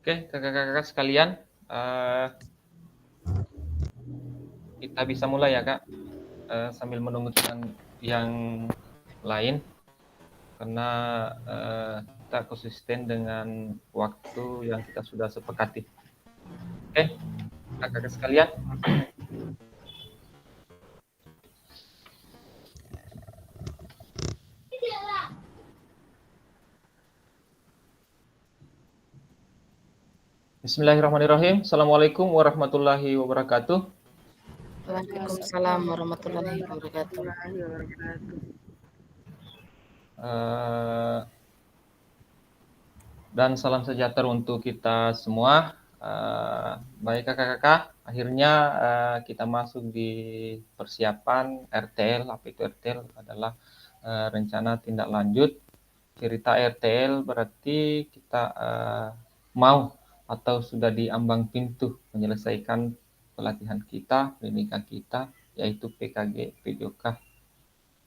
Oke, kakak-kakak sekalian, kita bisa mulai ya Kak, sambil menunggu yang lain, karena kita konsisten dengan waktu yang kita sudah sepakati. Oke, kakak-kakak sekalian. Bismillahirrahmanirrahim. Assalamualaikum warahmatullahi wabarakatuh. Waalaikumsalam warahmatullahi wabarakatuh. Dan salam sejahtera untuk kita semua. Baik kakak-kakak, akhirnya kita masuk di persiapan RTL. Apa itu RTL? Adalah rencana tindak lanjut. Cerita RTL berarti kita mau atau sudah di ambang pintu menyelesaikan pelatihan kita, pendidikan kita, yaitu PKG PJOK.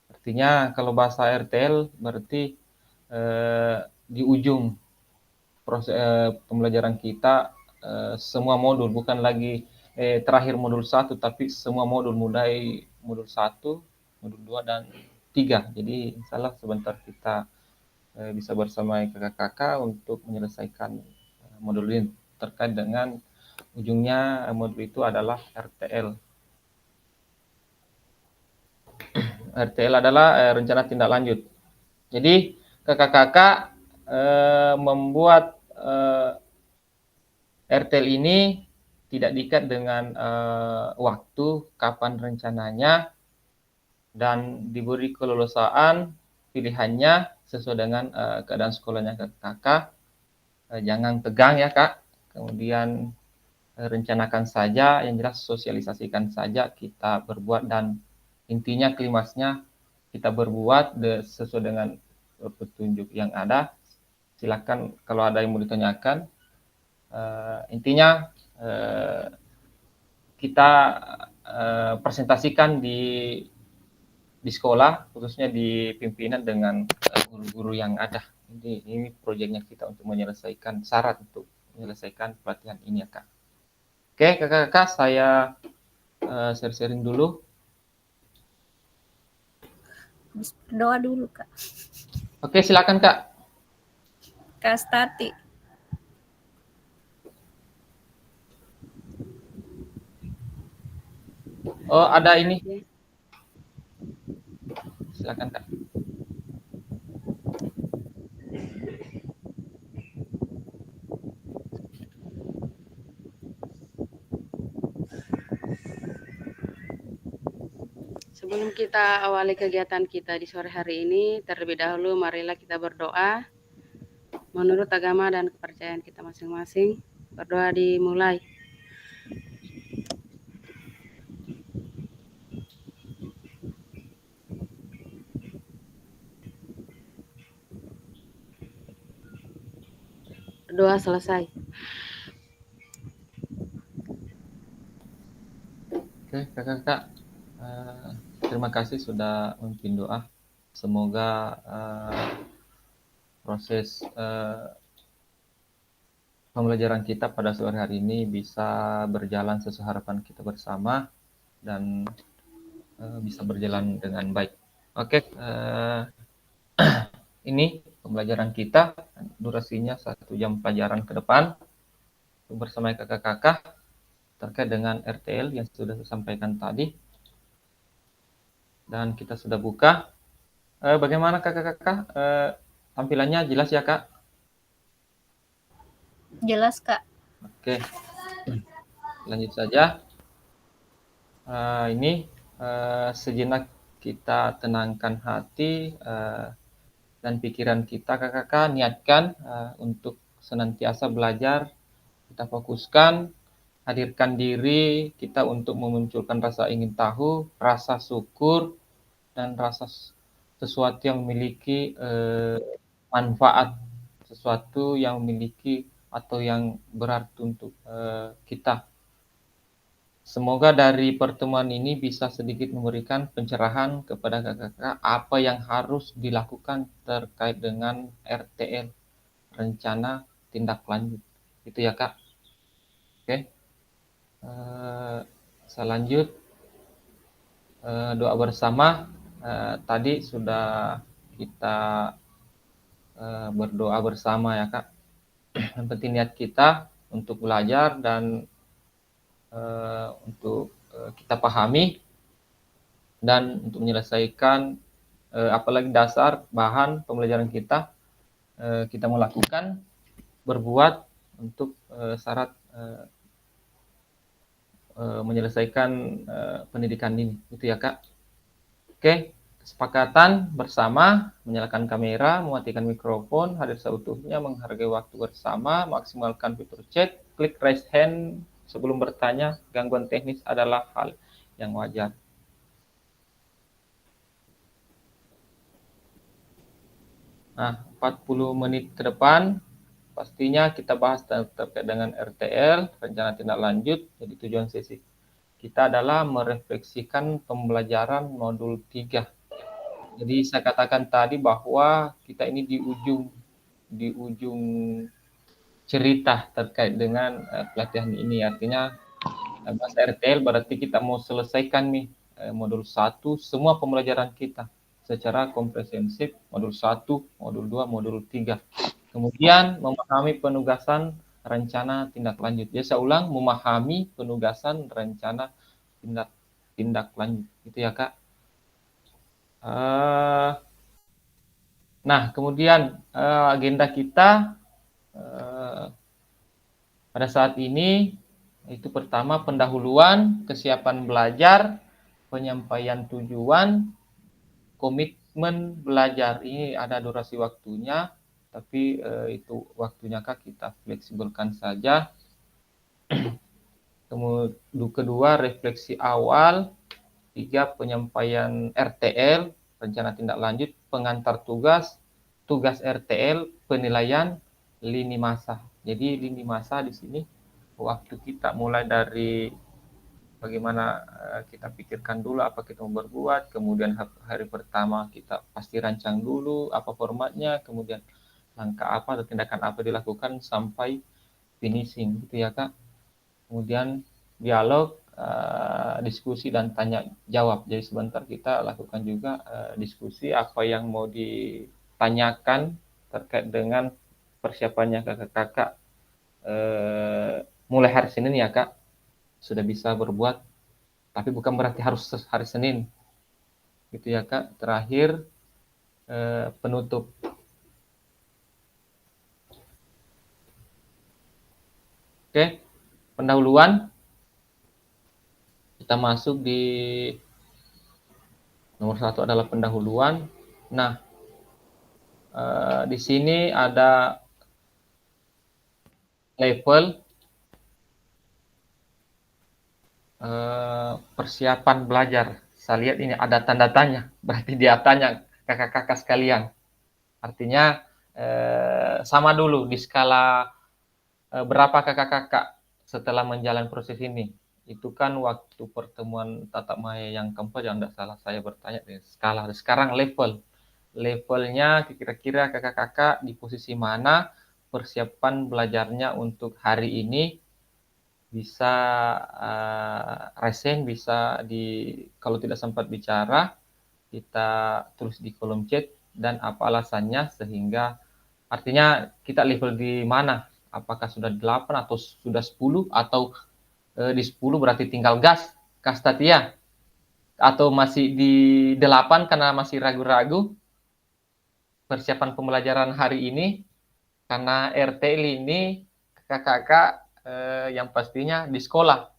Artinya kalau bahasa RTL berarti di ujung proses pembelajaran kita, semua modul, bukan lagi terakhir modul 1, tapi semua modul, mulai modul 1, modul 2 dan 3. Jadi insyaallah sebentar kita bisa bersama kakak-kakak untuk menyelesaikan modul ini terkait dengan ujungnya. Modul itu adalah RTL. RTL adalah rencana tindak lanjut. Jadi kakak-kakak membuat RTL ini tidak diikat dengan waktu kapan rencananya, dan diberi kelulusan pilihannya sesuai dengan keadaan sekolahnya kakak. Jangan tegang ya Kak. Kemudian rencanakan saja, yang jelas sosialisasikan saja kita berbuat, dan intinya klimaksnya kita berbuat sesuai dengan petunjuk yang ada. Silakan kalau ada yang mau ditanyakan. Intinya kita presentasikan di sekolah, khususnya di pimpinan dengan guru-guru yang ada. Ini proyeknya kita untuk menyelesaikan syarat untuk menyelesaikan pelatihan ini ya Kak. Oke kakak-kakak, saya sharing dulu. Berdoa dulu Kak. Oke, silakan Kak. Kak Stati. Oh, ada ini. Silakan Kak. Sebelum kita awali kegiatan kita di sore hari ini, terlebih dahulu marilah kita berdoa menurut agama dan kepercayaan kita masing-masing. Berdoa dimulai. Doa selesai. Oke kakak-kakak, terima kasih sudah memimpin doa. Semoga proses pembelajaran kita pada sore hari ini bisa berjalan sesuai harapan kita bersama dan bisa berjalan dengan baik. Oke, ini pembelajaran kita, durasinya 1 jam pelajaran ke depan bersama kakak-kakak terkait dengan RTL yang sudah saya sampaikan tadi, dan kita sudah buka. Bagaimana kakak-kakak, tampilannya jelas ya Kak? Jelas Kak. Oke, lanjut saja. Ini sejenak kita tenangkan hati dan pikiran kita kakak-kakak, niatkan untuk senantiasa belajar. Kita fokuskan, hadirkan diri kita untuk memunculkan rasa ingin tahu, rasa syukur, dan rasa sesuatu yang memiliki manfaat, sesuatu yang memiliki atau yang berarti untuk kita. Semoga dari pertemuan ini bisa sedikit memberikan pencerahan kepada kakak-kakak apa yang harus dilakukan terkait dengan RTL, rencana tindak lanjut. Itu ya Kak. Oke. Saya lanjut. Doa bersama. Tadi sudah kita berdoa bersama ya Kak. Yang penting niat kita untuk belajar dan untuk kita pahami dan untuk menyelesaikan apalagi dasar bahan pembelajaran kita melakukan berbuat untuk syarat menyelesaikan pendidikan ini, itu ya Kak. Oke, kesepakatan bersama menyalakan kamera, mematikan mikrofon, hadir seutuhnya, menghargai waktu bersama, maksimalkan fitur chat, klik raise hand sebelum bertanya. Gangguan teknis adalah hal yang wajar. Nah, 40 menit ke depan pastinya kita bahas terkait dengan RTL, rencana tindak lanjut. Jadi tujuan sesi kita adalah merefleksikan pembelajaran modul 3. Jadi saya katakan tadi bahwa kita ini di ujung cerita terkait dengan pelatihan ini. Artinya bahasa RTL berarti kita mau selesaikan nih modul 1 semua pembelajaran kita secara komprehensif, modul 1, modul 2, modul 3. Kemudian memahami penugasan rencana tindak lanjut. Ya, saya ulang, memahami penugasan rencana tindak lanjut. Itu ya Kak. Nah, kemudian agenda kita pada saat ini itu pertama pendahuluan, kesiapan belajar, penyampaian tujuan, komitmen belajar. Ini ada durasi waktunya, tapi itu waktunya Kak kita fleksibelkan saja. Kemudian kedua refleksi awal, 3 penyampaian RTL, rencana tindak lanjut, pengantar tugas, tugas RTL, penilaian, lini masa. Jadi lini masa di sini waktu kita mulai dari bagaimana kita pikirkan dulu apa kita mau berbuat, kemudian hari pertama kita pasti rancang dulu apa formatnya, kemudian langkah apa atau tindakan apa dilakukan sampai finishing, gitu ya Kak. Kemudian dialog, diskusi dan tanya jawab. Jadi sebentar kita lakukan juga diskusi apa yang mau ditanyakan terkait dengan persiapannya kakak-kakak mulai hari Senin ya Kak. Sudah bisa berbuat, tapi bukan berarti harus hari Senin. Gitu ya Kak. Terakhir penutup. Oke, pendahuluan. Kita masuk di nomor 1 adalah pendahuluan. Nah, di sini ada level persiapan belajar. Saya lihat ini ada tanda tanya, berarti dia tanya kakak-kakak sekalian. Artinya sama dulu di skala berapa kakak-kakak setelah menjalani proses ini. Itu kan waktu pertemuan tatap maya yang keempat, yang tidak salah saya bertanya di skala. Sekarang levelnya kira-kira kakak-kakak di posisi mana, persiapan belajarnya untuk hari ini. Bisa resen, bisa kalau tidak sempat bicara kita tulis di kolom chat dan apa alasannya, sehingga artinya kita level di mana, apakah sudah 8 atau sudah 10 atau di 10 berarti tinggal gas Kastatia, atau masih di 8 karena masih ragu-ragu persiapan pembelajaran hari ini. Karena RTL ini kakak-kakak yang pastinya di sekolah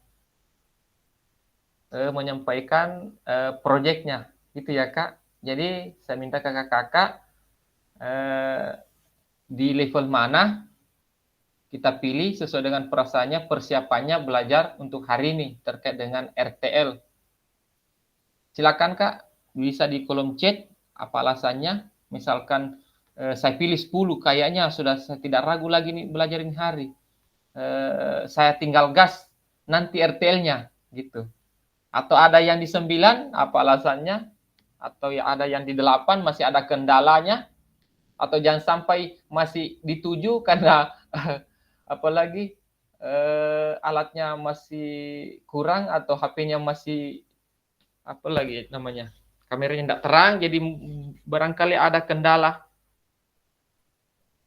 menyampaikan proyeknya, gitu ya Kak. Jadi saya minta kakak-kakak di level mana kita pilih sesuai dengan perasaannya, persiapannya belajar untuk hari ini terkait dengan RTL. Silakan Kak, bisa di kolom chat apa alasannya. Misalkan saya pilih 10, kayaknya sudah saya tidak ragu lagi nih belajarin hari. Saya tinggal gas nanti RTL-nya gitu. Atau ada yang di 9, apa alasannya? Atau ya ada yang di 8 masih ada kendalanya, atau jangan sampai masih di 7 karena apalagi alatnya masih kurang atau HP-nya masih apa lagi namanya, kameranya tidak terang, jadi barangkali ada kendala.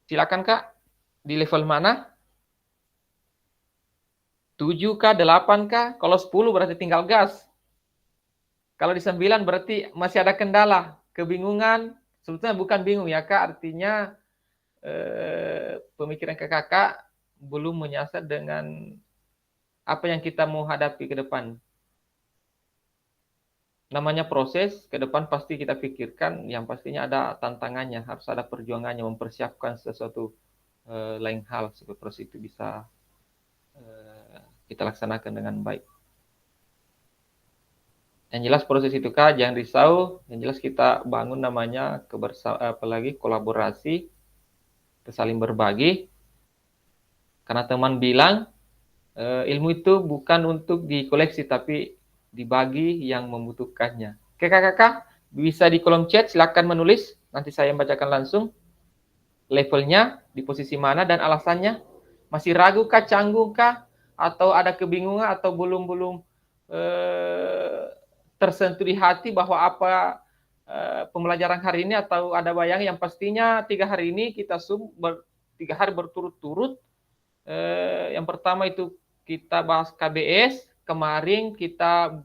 Silakan Kak, di level mana? 7 kah, 8 kah? Kalau 10 berarti tinggal gas. Kalau di 9 berarti masih ada kendala, kebingungan. Sebetulnya bukan bingung ya Kak, artinya pemikiran kakak belum menyasar dengan apa yang kita mau hadapi ke depan. Namanya proses, ke depan pasti kita pikirkan, yang pastinya ada tantangannya, harus ada perjuangannya, mempersiapkan sesuatu lain hal supaya proses itu bisa kita laksanakan dengan baik. Yang jelas proses itu Kak, jangan risau, yang jelas kita bangun namanya apalagi kolaborasi, kita saling berbagi. Karena teman bilang, ilmu itu bukan untuk dikoleksi, tapi dibagi yang membutuhkannya. Oke kakak, bisa di kolom chat, silakan menulis, nanti saya bacakan langsung. Levelnya, di posisi mana, dan alasannya. Masih ragu kah, canggung kah, atau ada kebingungan, atau belum tersentuh di hati bahwa apa pembelajaran hari ini, atau ada bayang yang pastinya 3 hari ini kita 3 hari berturut-turut. Yang pertama itu kita bahas KBS, kemarin kita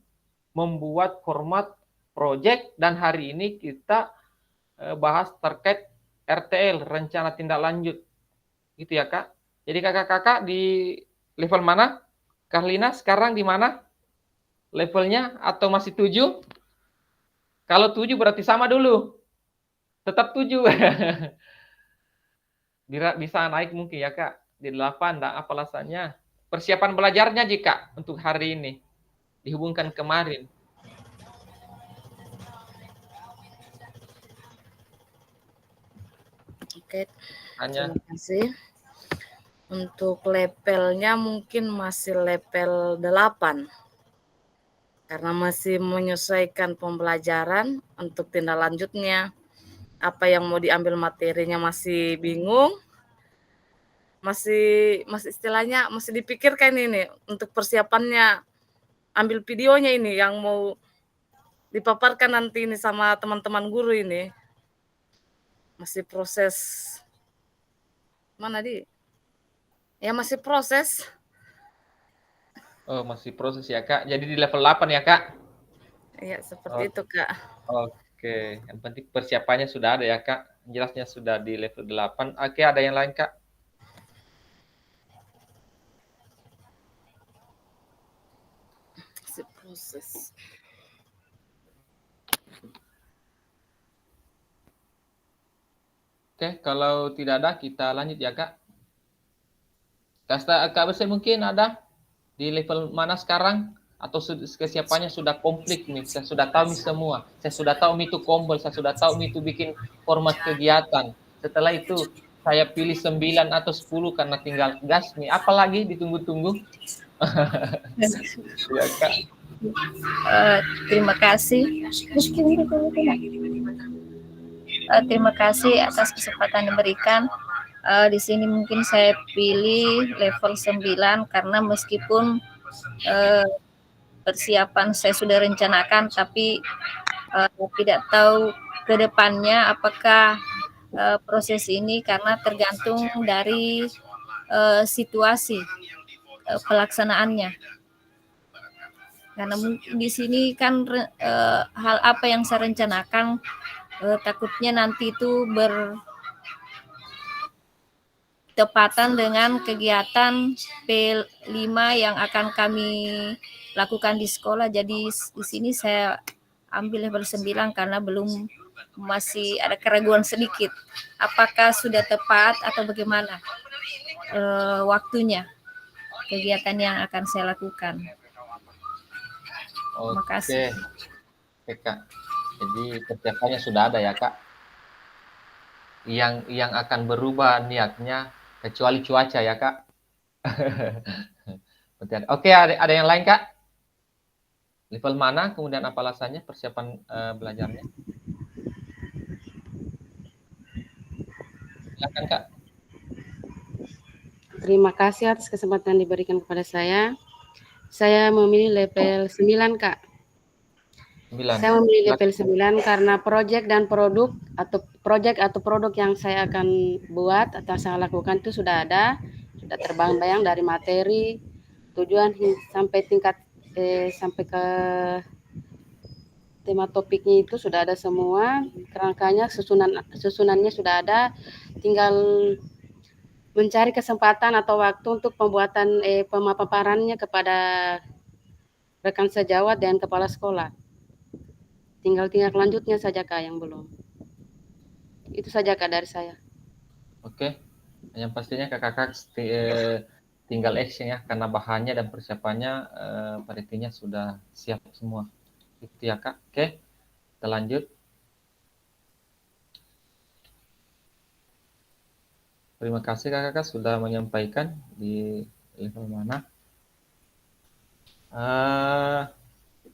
membuat format project, dan hari ini kita bahas terkait RTL, rencana tindak lanjut. Gitu ya Kak. Jadi kakak-kakak di level mana? Karlina sekarang di mana levelnya, atau masih 7? Kalau 7 berarti sama dulu. Tetap 7. Bisa naik mungkin ya Kak. Di 8, dan apa alasannya? Persiapan belajarnya jika untuk hari ini dihubungkan kemarin. Oke, Hanya terima kasih. Untuk levelnya mungkin masih level 8. Karena masih menyesuaikan pembelajaran untuk tindak lanjutnya. Apa yang mau diambil materinya masih bingung. Masih istilahnya masih dipikirkan ini untuk persiapannya, ambil videonya ini yang mau dipaparkan nanti ini sama teman-teman guru ini. Masih proses mana di? Ya masih proses. oh, masih proses ya Kak. Jadi di level 8 ya Kak. Iya, seperti itu Kak. Oke, yang penting persiapannya sudah ada ya Kak. Jelasnya sudah di level 8. Oke, ada yang lain Kak? Masih proses. Oke, kalau tidak ada kita lanjut ya Kak. Kak Besar mungkin ada di level mana sekarang? Atau kesiapannya sudah komplit nih, saya sudah tahu nih semua. Saya sudah tahu itu kompol, saya sudah tahu itu bikin format kegiatan. Setelah itu saya pilih 9 atau 10 karena tinggal gas nih. Apalagi ditunggu-tunggu. Ya Kak. Terima kasih. Terima kasih atas kesempatan yang diberikan. Di sini mungkin saya pilih level 9 karena meskipun persiapan saya sudah rencanakan, tapi tidak tahu ke depannya apakah proses ini, karena tergantung dari situasi pelaksanaannya. Karena mungkin di sini kan hal apa yang saya rencanakan takutnya nanti itu bertepatan dengan kegiatan P5 yang akan kami lakukan di sekolah. Jadi di sini saya ambil level 9 karena masih ada keraguan sedikit. Apakah sudah tepat atau bagaimana waktunya kegiatan yang akan saya lakukan. Terima kasih. Oke Kak. Jadi persiapannya sudah ada ya Kak. Yang akan berubah niatnya kecuali cuaca ya Kak. Oke, ada yang lain Kak? Level mana, kemudian apa alasannya persiapan belajarnya? Silakan Kak. terima kasih atas kesempatan yang diberikan kepada saya. Saya memilih level 9, Kak. 9. Saya memilih level 9 karena proyek atau produk yang saya akan buat atau saya lakukan itu sudah ada, sudah terbayang-bayang dari materi, tujuan sampai tingkat sampai ke tema topiknya itu sudah ada semua, kerangkanya susunannya sudah ada, tinggal mencari kesempatan atau waktu untuk pembuatan pemaparannya kepada rekan sejawat dan kepala sekolah. Tinggal tindak lanjutnya saja, Kak, yang belum. Itu saja, Kak, dari saya. Oke. Yang pastinya kakak tinggal action ya, karena bahannya dan persiapannya panitianya sudah siap semua. Itu ya, Kak. Oke, kita lanjut. Terima kasih kakak sudah menyampaikan di level mana.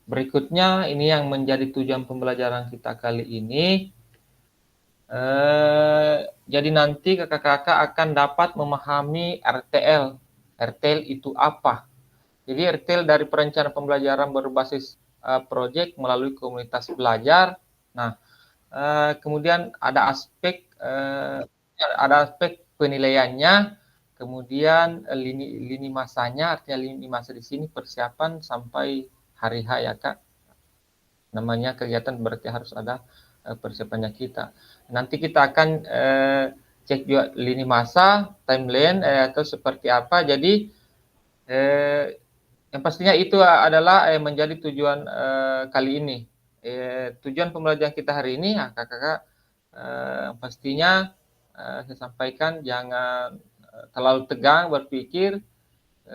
Berikutnya ini yang menjadi tujuan pembelajaran kita kali ini. Jadi nanti kakak-kakak akan dapat memahami RTL. RTL itu apa? Jadi RTL dari perencanaan pembelajaran berbasis proyek melalui komunitas belajar. Nah, kemudian ada aspek penilaiannya, kemudian lini masanya, artinya lini masa di sini persiapan sampai hari H ya Kak. Namanya kegiatan berarti harus ada persiapannya kita. Nanti kita akan cek juga lini masa, timeline atau seperti apa. Jadi yang pastinya itu adalah menjadi tujuan kali ini. Tujuan pembelajaran kita hari ini, kakak-kakak pastinya saya sampaikan jangan terlalu tegang berpikir,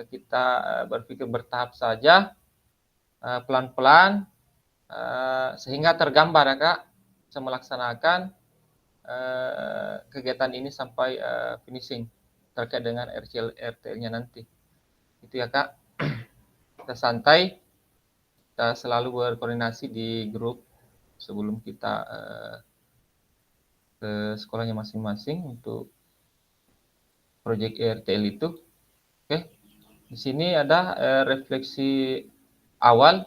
kita berpikir bertahap saja, pelan-pelan, sehingga tergambar ya Kak, bisa melaksanakan kegiatan ini sampai finishing terkait dengan RTL-nya nanti. Itu ya Kak, kita santai, kita selalu berkoordinasi di grup sebelum kita ke sekolahnya masing-masing untuk proyek RTL itu. Oke, di sini ada refleksi awal.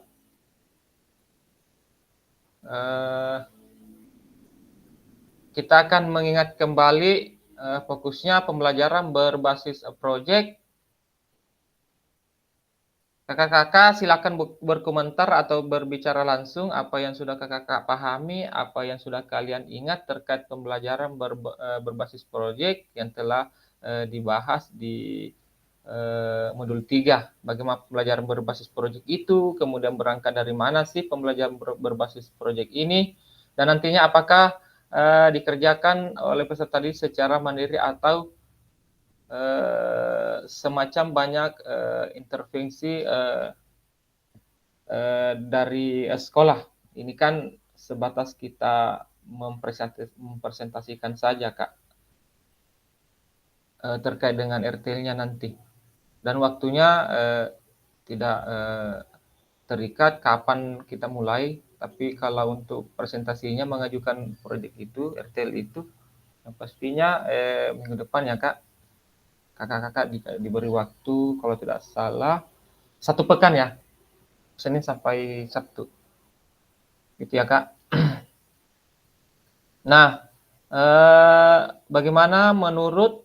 Kita akan mengingat kembali fokusnya pembelajaran berbasis proyek. Kakak-kakak silakan berkomentar atau berbicara langsung apa yang sudah kakak-kakak pahami, apa yang sudah kalian ingat terkait pembelajaran berbasis proyek yang telah dibahas di modul 3. Bagaimana pembelajaran berbasis proyek itu, kemudian berangkat dari mana sih pembelajaran berbasis proyek ini, dan nantinya apakah dikerjakan oleh peserta didik secara mandiri atau semacam banyak intervensi dari sekolah. Ini kan sebatas kita mempresentasikan saja Kak terkait dengan RTL-nya nanti, dan waktunya tidak terikat kapan kita mulai, tapi kalau untuk presentasinya mengajukan proyek itu RTL itu pastinya minggu depan ya Kak. Kakak-kakak diberi waktu kalau tidak salah 1 pekan ya, Senin sampai Sabtu, gitu ya Kak. Nah, bagaimana menurut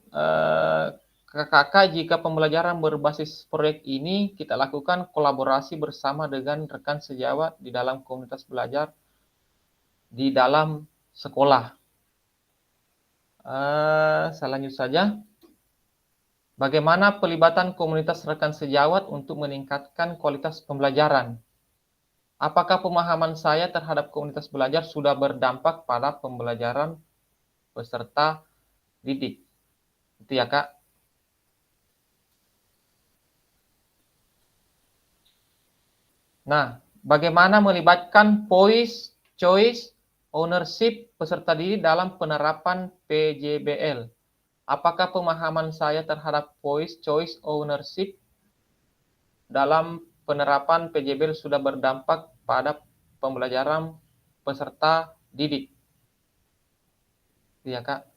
kakak-kakak jika pembelajaran berbasis proyek ini kita lakukan kolaborasi bersama dengan rekan sejawat di dalam komunitas belajar di dalam sekolah? Saya lanjut saja. Bagaimana pelibatan komunitas rekan sejawat untuk meningkatkan kualitas pembelajaran? Apakah pemahaman saya terhadap komunitas belajar sudah berdampak pada pembelajaran peserta didik? Itu ya Kak. Nah, bagaimana melibatkan voice, choice, ownership peserta didik dalam penerapan PJBL? Apakah pemahaman saya terhadap voice, choice, ownership dalam penerapan PJBL sudah berdampak pada pembelajaran peserta didik? Iya Kak.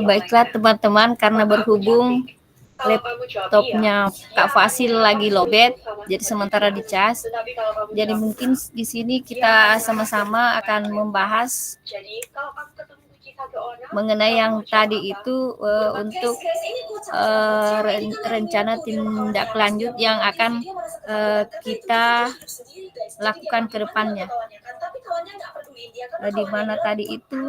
Baiklah teman-teman, karena berhubung laptopnya Kak Fasil lagi lowbat, jadi sementara dicas. Jadi mungkin di sini kita sama-sama akan membahas mengenai yang tadi itu untuk rencana tindak lanjut yang akan kita lakukan ke depannya. Di mana tadi itu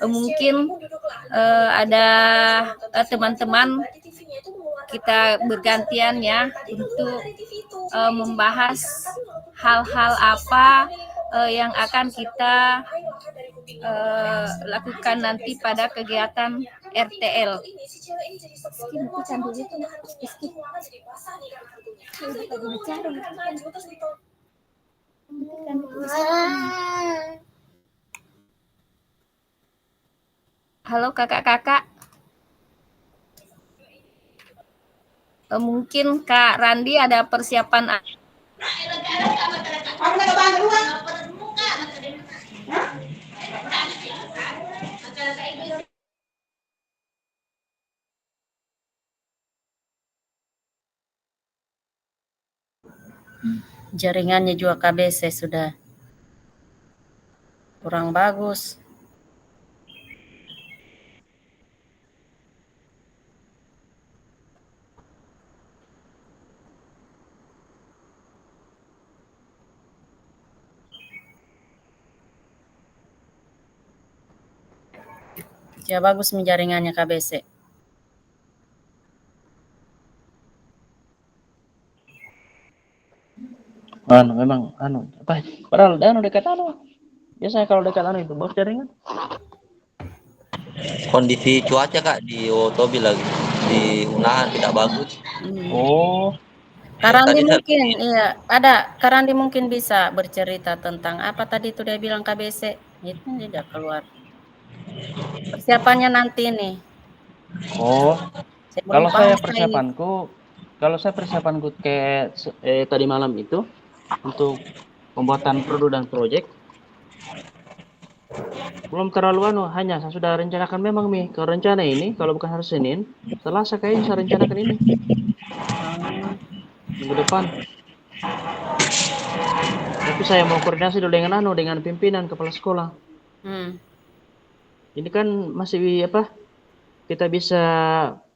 mungkin ada teman-teman kita bergantian ya untuk membahas hal-hal apa yang akan kita lakukan nanti pada kegiatan RTL. Halo kakak-kakak. Mungkin Kak Randi ada persiapan. Jaringannya juga KBC sudah kurang bagus. Ya bagus jaringannya KBC. Memang apa? Padahal dekat biasanya kalau dekat itu bos jaringan. Kondisi cuaca Kak di Wotobi lagi di Unahan tidak bagus. Oh. Karandi mungkin iya ada. Karandi mungkin bisa bercerita tentang apa tadi itu dia bilang KBC. Itu tidak keluar. Persiapannya nanti nih. Oh. Kalau saya persiapanku kayak tadi malam itu untuk pembuatan produk dan proyek belum terlalu hanya saya sudah rencanakan memang kalau rencana ini kalau bukan hari Senin Selasa kayaknya saya rencanakan ini minggu depan, tapi saya mau koordinasi dulu dengan pimpinan kepala sekolah. Ini kan masih kita bisa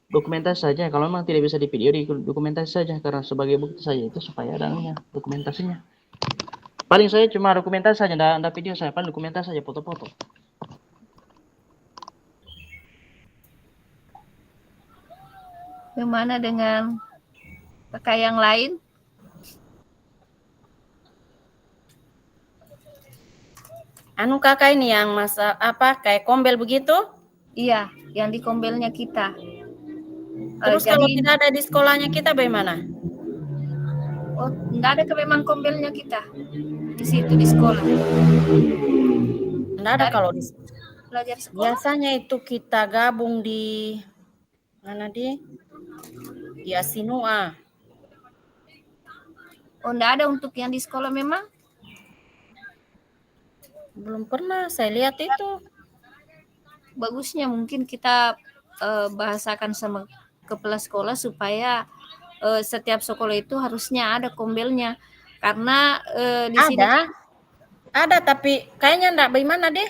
dokumentasi saja, kalau memang tidak bisa di video di dokumentasi saja karena sebagai bukti saja itu supaya ada dokumentasinya. Paling saya cuma dokumentasi saja, enggak video saya, paling dokumentasi saja, foto-foto. Bagaimana dengan kakak yang lain? Kakak ini yang kayak kombel begitu? Iya, yang di kombelnya kita. Terus kalau tidak ada di sekolahnya kita bagaimana? Oh, enggak ada memang kombelnya kita di situ di sekolah. Enggak ada kalau di belajar sekolah. Biasanya itu kita gabung di mana di Asinua. Oh, enggak ada untuk yang di sekolah memang? Belum pernah saya lihat itu. Bagusnya mungkin kita bahasakan sama kepala sekolah supaya setiap sekolah itu harusnya ada kombelnya karena di sini ada tapi kayaknya enggak bagaimana deh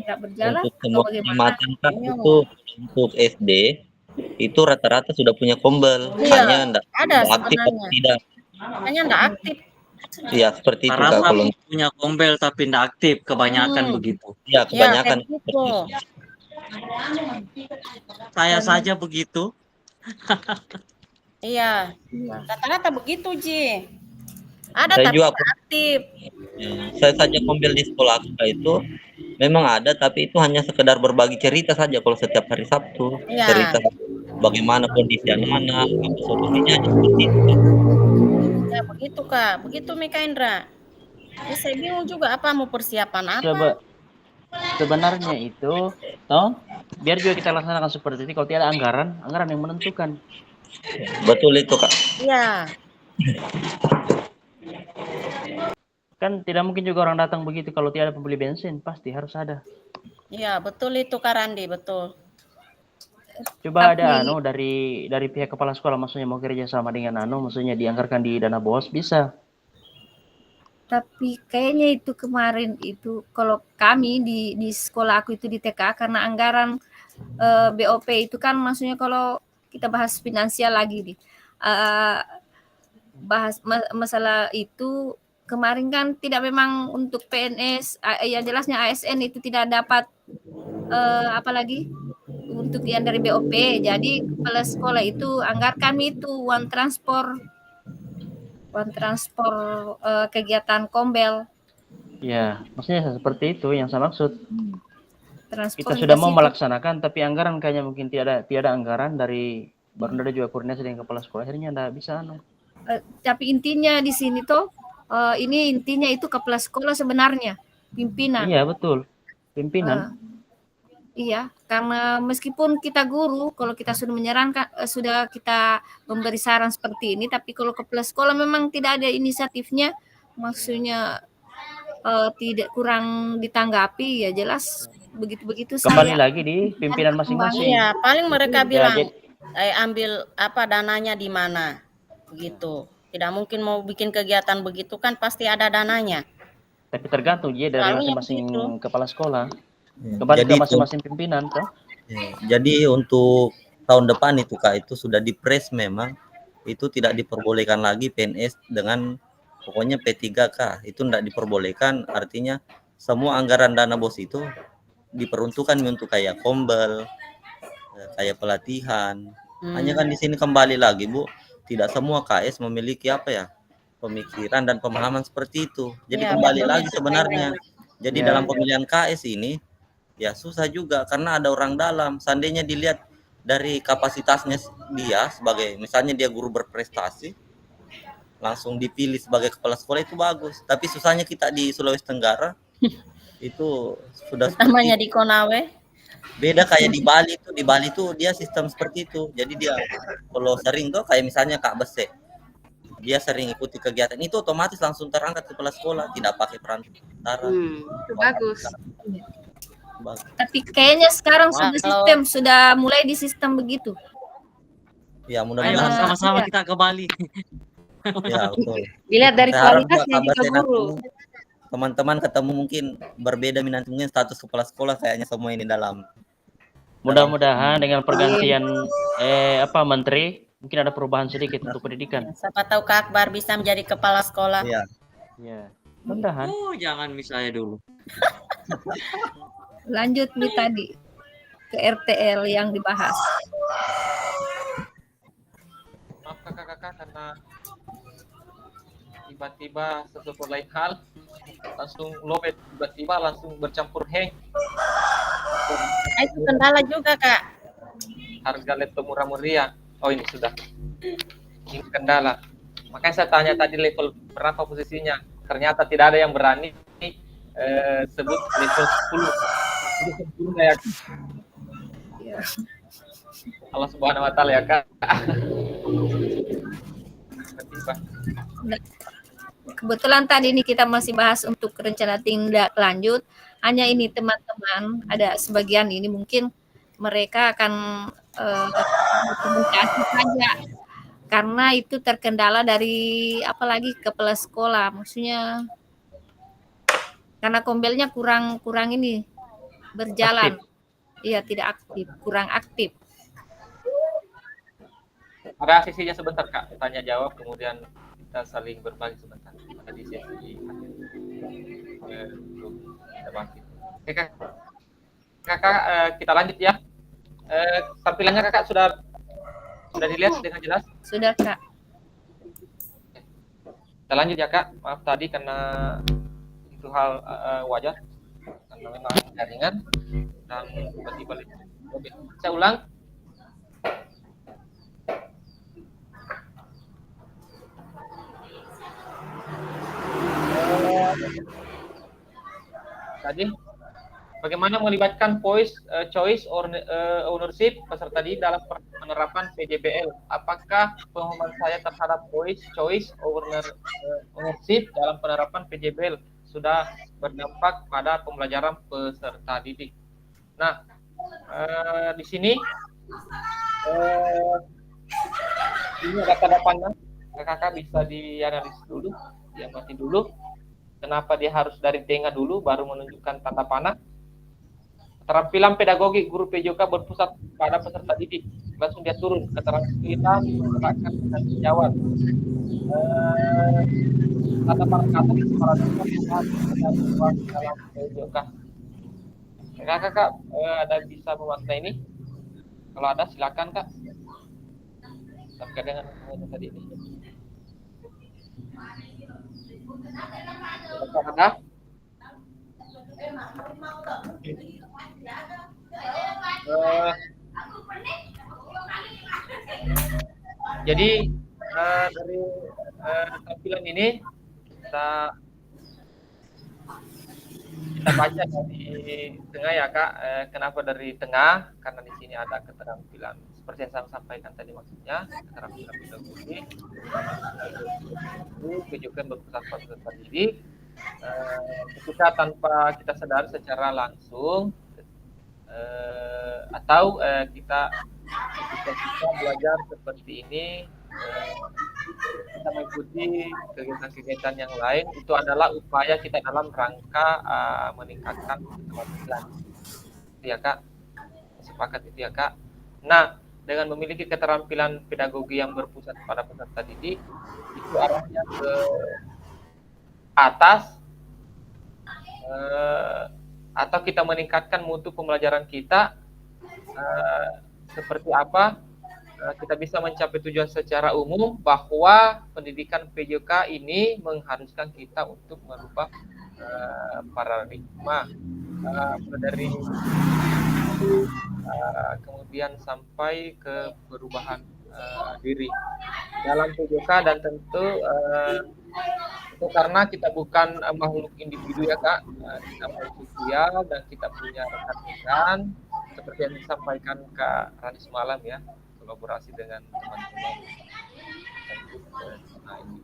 enggak berjalan untuk semua kecamatan Kak itu untuk SD itu rata-rata sudah punya kombel, hanya enggak aktif atau tidak, hanya enggak aktif. Iya seperti itu Kak. Kalau punya kombel tapi enggak aktif kebanyakan begitu. Iya kebanyakan seperti itu. Saya saja begitu. Iya, rata-rata begitu Ji. Ada saya tapi juga aktif. Saya saja kombel di sekolah itu memang ada, tapi itu hanya sekedar berbagi cerita saja kalau setiap hari Sabtu. Cerita bagaimana kondisi anak-anak, apa solusinya seperti itu. Ya begitu Kak, begitu Mika Indra. Jadi saya bingung juga apa mau persiapan apa. Sebenarnya itu, biar juga kita laksanakan seperti itu. Kalau tidak ada anggaran yang menentukan. Betul itu Kak. Iya. Kan tidak mungkin juga orang datang begitu kalau tidak ada pembeli bensin, pasti harus ada. Iya, betul itu Kak Randi, betul. Coba ada Tapi dari pihak kepala sekolah, maksudnya mau kerja sama dengan maksudnya dianggarkan di dana BOS bisa. tapi kayaknya itu kemarin itu kalau kami di sekolah aku itu di TK karena anggaran BOP itu kan maksudnya kalau kita bahas finansial lagi nih. Bahas masalah itu kemarin kan tidak memang untuk PNS ya jelasnya ASN itu tidak dapat apalagi untuk yang dari BOP. Jadi kepala sekolah itu anggarkan itu uang transport kegiatan kombel. Ya, maksudnya seperti itu yang saya maksud. Transport Kita sudah ke mau situ. melaksanakan, tapi anggaran kayaknya mungkin tiada anggaran dari baru ada juga koordinasi dengan kepala sekolah, akhirnya tidak bisa. Tapi intinya di sini tuh ini intinya itu kepala sekolah sebenarnya pimpinan. Iya betul, pimpinan. Iya, karena meskipun kita guru, kalau kita sudah menyarankan, sudah kita memberi saran seperti ini, tapi kalau kepala sekolah memang tidak ada inisiatifnya, maksudnya tidak kurang ditanggapi, ya jelas begitu-begitu Kembali saya. lagi di pimpinan masing-masing. Iya, paling mereka Ya, bilang jadi- ambil apa dananya di mana, begitu. Tidak mungkin mau bikin kegiatan begitu kan pasti ada dananya. Tapi tergantung ya dari Selalunya masing-masing begitu. kepala sekolah. Ya, Kembali jadi ke itu- masing-masing pimpinan toh. Jadi untuk tahun depan itu Kak, itu sudah dipres memang itu tidak diperbolehkan lagi PNS dengan pokoknya P3K, itu tidak diperbolehkan, artinya semua anggaran dana BOS itu diperuntukkan untuk kayak kombel, kayak pelatihan. Hanya kan di sini kembali lagi Bu, tidak semua KS memiliki pemikiran dan pemahaman seperti itu. Jadi Ya, kembali betul lagi itu, sebenarnya. Jadi Ya. dalam pemilihan KS ini ya susah juga karena ada orang dalam. Seandainya dilihat dari kapasitasnya dia sebagai misalnya dia guru berprestasi langsung dipilih sebagai kepala sekolah itu bagus. Tapi susahnya kita di Sulawesi Tenggara itu sudah Namanya di Konawe. beda kayak di Bali itu dia sistem seperti itu. Jadi dia kalau sering tuh kayak misalnya Kak Bese, dia sering ikuti kegiatan itu otomatis langsung terangkat kepala sekolah, tidak pakai perantara. Itu bagus. Tapi kayaknya sekarang Kalau- sudah mulai di sistem begitu. Ya Ayo mudah-mudahan. sama-sama Iya. kita ke Bali. Ya betul. Dilihat dari Saya harap kualitasnya Kak juga Bese nanti guru. teman-teman ketemu mungkin berbeda nanti mungkin status kepala sekolah kayaknya semua ini dalam. Mudah-mudahan dengan pergantian menteri mungkin ada perubahan sedikit untuk pendidikan. Siapa tahu Kak Akbar bisa menjadi kepala sekolah. Iya. Ya, mudah-mudahan. Oh, jangan miss saya dulu. Lanjut nih tadi ke RTL yang dibahas. Maaf kakak-kakak karena tiba-tiba sesuatu lain hal langsung lobet, tiba-tiba langsung bercampur hang. Itu kendala juga Kak. Harga laptop murah-meriah. Oh ini sudah. Ini kendala. Makanya saya tanya tadi level berapa posisinya. Ternyata tidak ada yang berani sebut level 10. Itu 10 ya. Allah Subhanahu wa taala ya Kak. Tiba-tiba. Kebetulan tadi ini kita masih bahas untuk rencana tindak lanjut. Hanya ini teman-teman, ada sebagian ini mungkin mereka akan berkomunikasi saja. Karena itu terkendala dari apalagi kepala sekolah. Maksudnya karena kombelnya kurang ini berjalan. Iya, tidak aktif, kurang aktif. Ada sesinya sebentar Kak, tanya jawab kemudian kita saling berbagi sebentar. Ada di sesi akhir. Kita bangkit. Oke kakak, kita lanjut ya. Tampilannya kakak sudah dilihat dengan jelas? Sudah Kak. Kita lanjut ya Kak. Maaf tadi karena itu hal wajar karena memang jaringan dan tiba-tiba. Oke, saya ulang. Tadi bagaimana melibatkan choice ownership peserta didik dalam penerapan PJBL? Apakah pemahaman saya terhadap choice ownership dalam penerapan PJBL sudah berdampak pada pembelajaran peserta didik? Nah, di sini ini ada tanda panah. Kakak bisa dianalisis dulu, diamati dulu. Kenapa dia harus dari tengah dulu baru menunjukkan tanda panah? Keterampilan pedagogi guru PJK berpusat pada peserta didik. Langsung dia turun. Keterampilan menggerakkan dan menjawab. Tanda panah kata dalam PJK. Kakak ada bisa memaknai ini? Kalau ada silakan Kak. Terkait dengan tadi ini. Ada? Jadi dari tampilan ini kita baca dari tengah ya Kak. Kenapa dari tengah? Karena di sini ada keterampilan seperti yang saya sampaikan tadi, maksudnya keterampilan pedagogi, kejukan berpusat pada peserta didik. Ketika tanpa kita sadar secara langsung atau kita belajar seperti ini, kita mengikuti kegiatan-kegiatan yang lain, itu adalah upaya kita dalam rangka meningkatkan keterampilan. Itu ya Kak, sepakat itu ya Kak. Nah, dengan memiliki keterampilan pedagogi yang berpusat pada peserta didik, itu arahnya ke atas, atau kita meningkatkan mutu pembelajaran kita. Seperti apa? Kita bisa mencapai tujuan secara umum bahwa pendidikan PJK ini mengharuskan kita untuk merubah paradigma dari kemudian sampai ke perubahan diri dalam PJK, dan tentu itu karena kita bukan makhluk individu ya Kak, kita makhluk sosial dan kita punya rekan-rekan seperti yang disampaikan Kak Rani semalam ya, kolaborasi dengan teman-teman. Nah, ini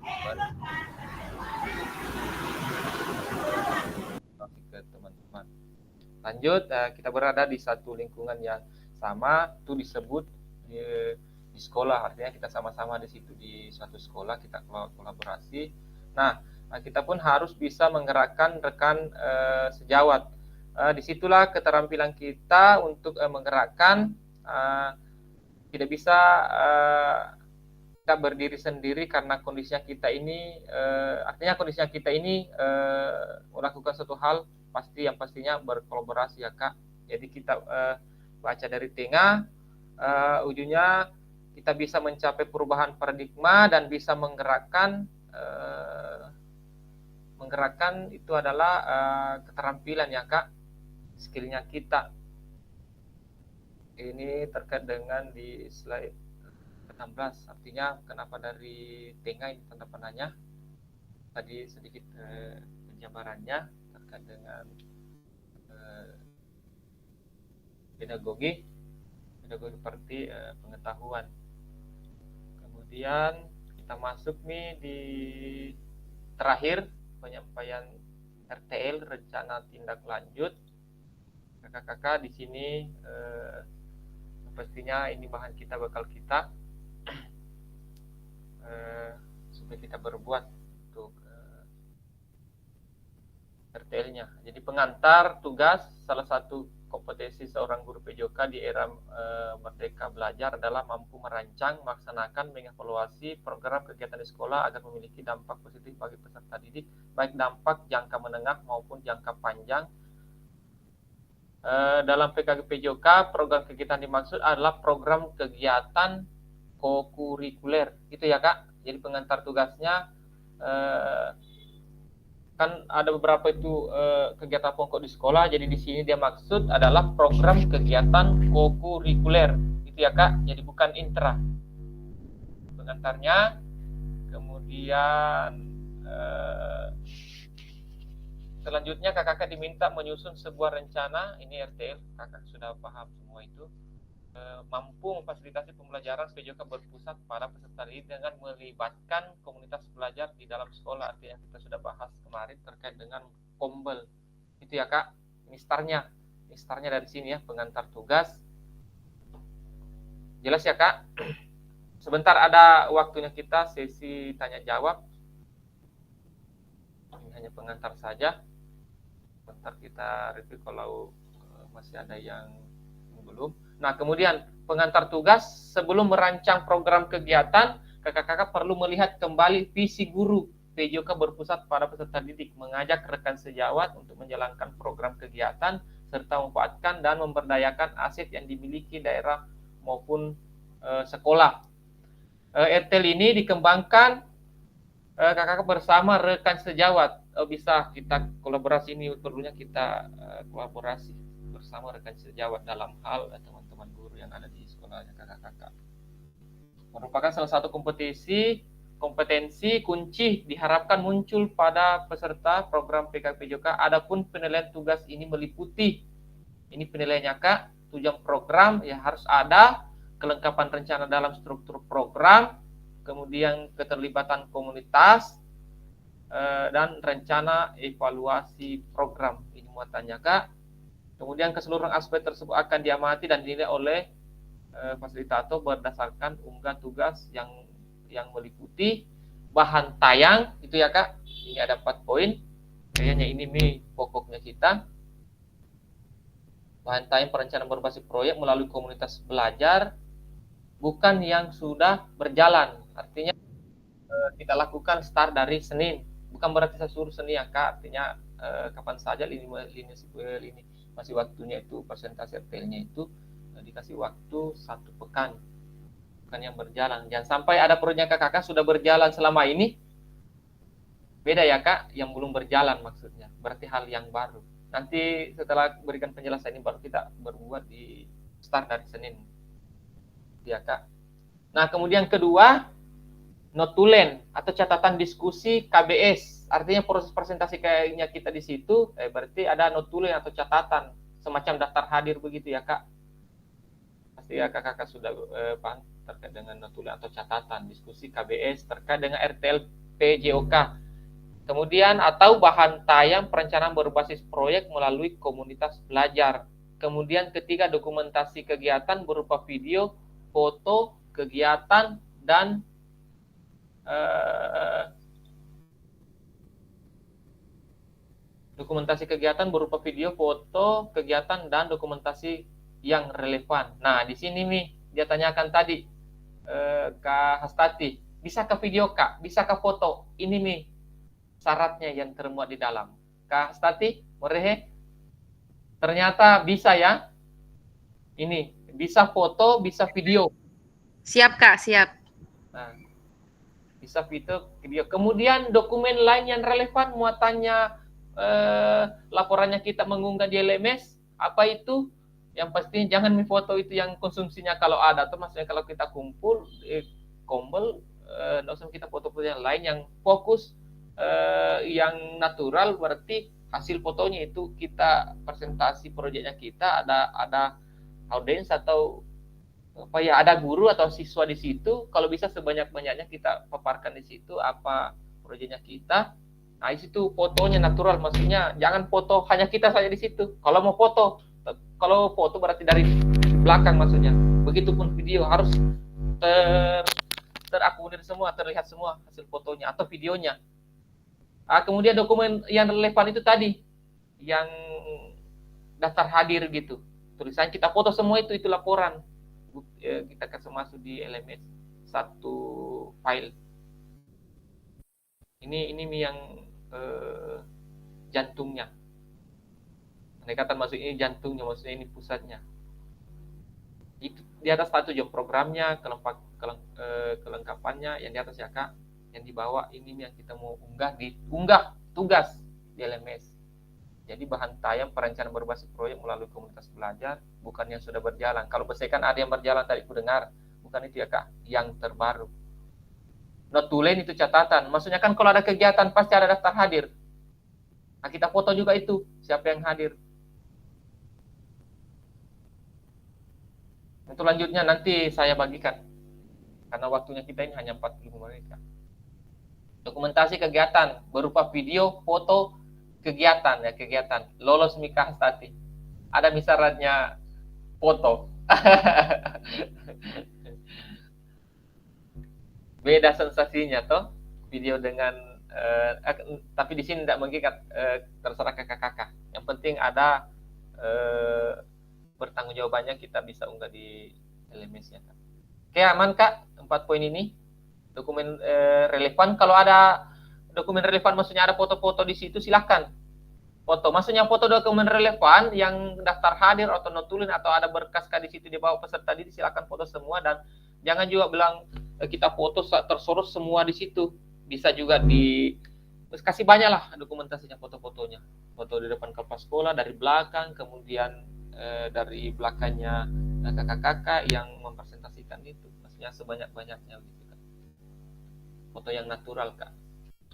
ke teman-teman. Lanjut, kita berada di satu lingkungan yang sama, itu disebut di sekolah, artinya kita sama-sama di situ di suatu sekolah, kita kolaborasi. Nah, kita pun harus bisa menggerakkan rekan sejawat. Disitulah keterampilan kita untuk menggerakkan. Tidak bisa kita berdiri sendiri karena kondisinya kita ini, artinya kondisinya kita ini melakukan suatu hal pasti yang pastinya berkolaborasi ya Kak. Jadi kita baca dari tengah, ujungnya kita bisa mencapai perubahan paradigma dan bisa menggerakkan itu adalah keterampilan ya Kak, skillnya kita. Ini terkait dengan di slide 16, artinya kenapa dari tengah ini tanda panahnya. Tadi sedikit penjabarannya terkait dengan pedagogi seperti pengetahuan. Kemudian kita masuk nih di terakhir, penyampaian RTL, rencana tindak lanjut. Kakak-kakak di sini pastinya ini bahan kita, bakal kita supaya kita berbuat untuk RTL-nya. Jadi pengantar tugas, salah satu kompetensi seorang guru PJK di era merdeka belajar adalah mampu merancang, melaksanakan, mengevaluasi program kegiatan di sekolah agar memiliki dampak positif bagi peserta didik, baik dampak jangka menengah maupun jangka panjang. Dalam PKG PJK, program kegiatan dimaksud adalah program kegiatan kokurikuler, itu ya Kak. Jadi pengantar tugasnya kan ada beberapa itu kegiatan pokok di sekolah. Jadi di sini dia maksud adalah program kegiatan kokurikuler, itu ya Kak. Jadi bukan intra pengantarnya. Kemudian Selanjutnya kakak diminta menyusun sebuah rencana, ini RTL, kakak sudah paham semua itu. Mampu memfasilitasi pembelajaran PJOK berpusat pada peserta didik dengan melibatkan komunitas belajar di dalam sekolah. Artinya kita sudah bahas kemarin terkait dengan kombel. Itu ya kak, ini startnya dari sini ya, pengantar tugas. Jelas ya kak? Sebentar ada waktunya kita sesi tanya jawab. Ini hanya pengantar saja. Sebentar kita review kalau masih ada yang belum. Nah, kemudian pengantar tugas sebelum merancang program kegiatan, kakak-kakak perlu melihat kembali visi guru PJOK berpusat pada peserta didik, mengajak rekan sejawat untuk menjalankan program kegiatan serta memanfaatkan dan memberdayakan aset yang dimiliki daerah maupun sekolah. RTL ini dikembangkan kakak bersama rekan sejawat. Bisa kita kolaborasi, ini perlunya kita kolaborasi bersama rekan sejawat dalam hal teman-teman guru yang ada di sekolahnya kakak-kakak. Merupakan salah satu kompetensi kunci diharapkan muncul pada peserta program PKPJOK. Adapun penilaian tugas ini meliputi, ini penilaiannya kak, tujuan program ya harus ada, kelengkapan rencana dalam struktur program, kemudian keterlibatan komunitas, dan rencana evaluasi program. Ini muatannya kak. Kemudian keseluruhan aspek tersebut akan diamati dan dinilai oleh fasilitator berdasarkan unggah tugas yang meliputi bahan tayang, itu ya kak. Ini ada 4 poin. Kayaknya ini nih pokoknya kita. Bahan tayang perencanaan berbasis proyek melalui komunitas belajar, bukan yang sudah berjalan. Artinya kita lakukan start dari Senin. Bukan berarti saya suruh Senin ya kak. Artinya kapan saja ini masih waktunya itu, presentasi RTL-nya itu dikasih waktu 1 pekan. Bukan yang berjalan. Jangan sampai ada proyek kakak sudah berjalan selama ini. Beda ya kak, yang belum berjalan maksudnya. Berarti hal yang baru. Nanti setelah berikan penjelasan ini baru kita berbuat di start dari Senin. Ya kak. Nah kemudian kedua, notulen atau catatan diskusi KBS. Artinya proses presentasi kayaknya kita di situ, berarti ada notulen atau catatan, semacam daftar hadir begitu ya kak. Pasti ya kakak sudah paham terkait dengan notulen atau catatan diskusi KBS terkait dengan RTL PJOK. Kemudian atau bahan tayang perencanaan berbasis proyek melalui komunitas belajar. Kemudian ketiga, dokumentasi kegiatan berupa video, foto, kegiatan, dan dokumentasi kegiatan berupa video, foto, kegiatan, dan dokumentasi yang relevan. Nah, di sini nih dia tanyakan tadi, Kak Hastati, bisa ke video kak, bisa ke foto? Ini nih syaratnya yang termuat di dalam. Kak Hastati, Morehe, ternyata bisa ya. Ini bisa foto, bisa video. Siap kak, siap. Nah, bisa video. Kemudian dokumen lain yang relevan muatannya, laporannya kita mengunggah di LMS. Apa itu? Yang pasti jangan foto itu yang konsumsinya kalau ada, atau maksudnya kalau kita kumpul kombel, nggak usah kita foto-foto yang lain yang fokus, yang natural. Berarti hasil fotonya itu kita presentasi proyeknya kita, ada audiens atau apa ya, ada guru atau siswa di situ. Kalau bisa sebanyak-banyaknya kita paparkan di situ apa proyeknya kita. Nah, di situ fotonya natural, maksudnya jangan foto hanya kita saja di situ. Kalau mau foto, berarti dari belakang maksudnya. Begitupun video harus terakomodir semua, terlihat semua hasil fotonya atau videonya. Kemudian dokumen yang relevan itu tadi, yang daftar hadir gitu. Tulisan kita foto semua itu laporan. Kita kasih masuk di LMS 1 file. Ini yang jantungnya. Pendekatan masuk ini jantungnya, maksudnya ini pusatnya. Itu di atas 1 jam programnya, kelengkapannya, yang di atas ya kak. Yang di bawah ini yang kita mau unggah tugas di LMS. Jadi bahan tayang perencanaan berbasis proyek melalui komunitas belajar, bukan yang sudah berjalan. Kalau kan ada yang berjalan tadi aku dengar, bukan itu ya kak, yang terbaru. Notulen itu catatan, maksudnya kan kalau ada kegiatan pasti ada daftar hadir. Nah, kita foto juga itu siapa yang hadir. Untuk lanjutnya nanti saya bagikan karena waktunya kita ini hanya 45 menit. Dokumentasi kegiatan berupa video, foto, kegiatan ya, kegiatan lolos Mika Hastati. Ada misalnya foto. Beda sensasinya toh video dengan tapi di sini tidak mengikat, terserah kakak-kakak. Yang penting ada bertanggung jawabannya, kita bisa unggah di LMS-nya. Oke, aman Kak 4 poin ini. Dokumen relevan, kalau ada dokumen relevan maksudnya ada foto-foto di situ, silahkan foto. Maksudnya foto dokumen relevan yang daftar hadir atau notulin atau ada berkas di situ di bawah peserta didik, silahkan foto semua. Dan jangan juga bilang kita foto tersorot semua di situ. Bisa juga kasih banyak lah dokumentasinya, foto-fotonya. Foto di depan kepala sekolah, dari belakang, kemudian dari belakangnya kakak-kakak yang mempresentasikan itu. Maksudnya sebanyak-banyaknya gitu kan. Foto yang natural Kak.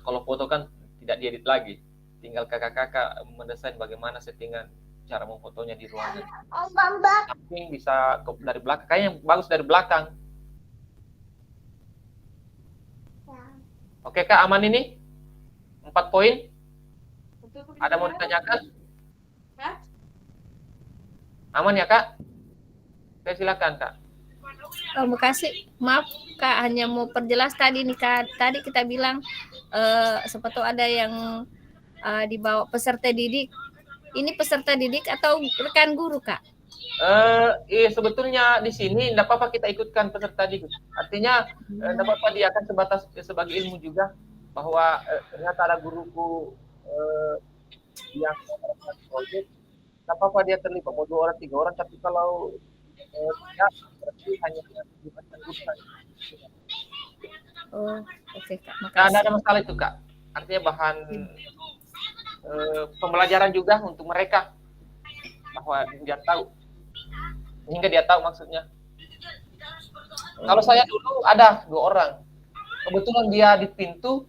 Kalau foto kan tidak diedit lagi. Tinggal kakak-kakak mendesain bagaimana settingan cara memfotonya di ruangan. Samping bisa dari belakang, kayaknya yang bagus dari belakang. Oke Kak, aman ini? 4 poin? Ada mau ditanyakan? Aman ya Kak? Oke, silakan Kak. Oh, makasih. Maaf Kak, hanya mau perjelas tadi nih Kak. Tadi kita bilang sepatu ada yang dibawa peserta didik. Ini peserta didik atau rekan guru Kak? Sebetulnya di sini tidak apa-apa kita ikutkan peserta didik. Artinya tidak apa-apa, dia akan sebagai ilmu juga bahwa ternyata ada guruku yang melakukan proyek. Tidak apa-apa dia terlibat mau 2 orang 3 orang, tapi kalau tidak berarti hanya melibatkan guru saja. Oh, oke Kak. Tidak Makasih. ada masalah itu Kak. Artinya bahan pembelajaran juga untuk mereka bahwa dia tahu. Hingga dia tahu maksudnya. Kalau saya dulu ada 2 orang, kebetulan dia di pintu.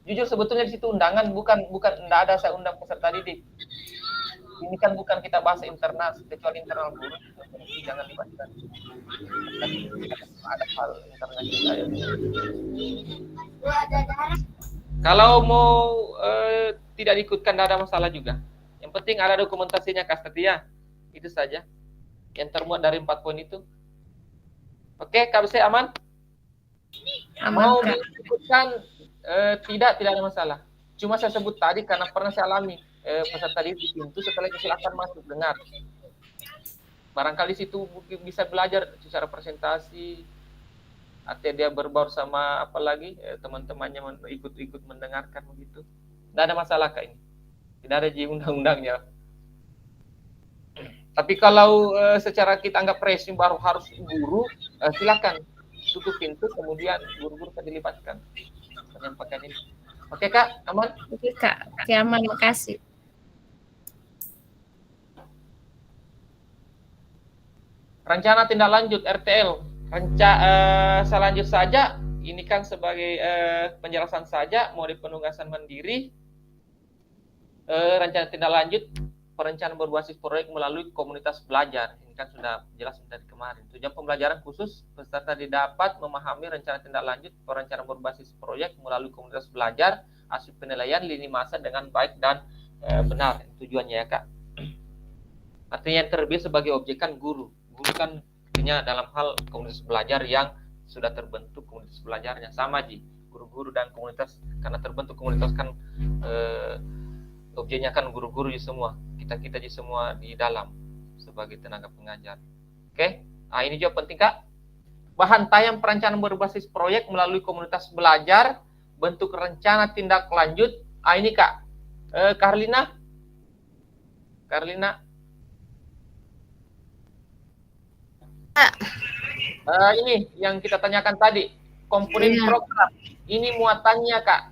Jujur sebetulnya di situ undangan bukan enggak ada saya undang peserta didik. Ini kan bukan kita bahas internal, kecuali internal guru, jangan libatkan. Ada hal internal kita ya. Kalau mau tidak diikutkan tidak ada masalah juga. Yang penting ada dokumentasinya Kak Setia. Itu saja yang termuat dari 4 poin itu. Oke, Kak Bese aman? Mau Kak. diikutkan tidak ada masalah. Cuma saya sebut tadi karena pernah saya alami peserta didik di pintu, setelah itu silakan masuk dengar. Barangkali situ bisa belajar secara presentasi, atau dia berbaur sama apalagi teman-temannya ikut mendengarkan begitu. Tidak ada masalah Kak ini. Tidak ada di undang-undangnya. Tapi kalau secara kita anggap resim baru harus guru, silakan tutup pintu, kemudian guru-guru bisa dilibatkan penyampaian ini. Oke Kak, aman? Oke Kak, oke aman, makasih. Rencana tindak lanjut RTL. Saya lanjut saja. Ini kan sebagai penjelasan saja, mau di penugasan mandiri. Rencana tindak lanjut perencanaan berbasis proyek melalui komunitas belajar. Ini kan sudah jelas dari kemarin. Tujuan pembelajaran khusus, peserta didapat memahami rencana tindak lanjut perencanaan berbasis proyek melalui komunitas belajar, hasil penilaian lini masa dengan baik dan benar. Tujuannya ya Kak. Artinya yang terlebih sebagai objek kan guru. Guru kan artinya dalam hal komunitas belajar yang sudah terbentuk komunitas belajarnya. Sama Ji, guru-guru dan komunitas, karena terbentuk komunitas kan objeknya kan guru-guru semua. Kita semua di dalam sebagai tenaga pengajar. Oke, nah ini juga penting Kak. Bahan tayang perencanaan berbasis proyek melalui komunitas belajar, bentuk rencana tindak lanjut. Ah ini Kak, Karlina. Ini yang kita tanyakan tadi, komponen program. Ini muatannya Kak.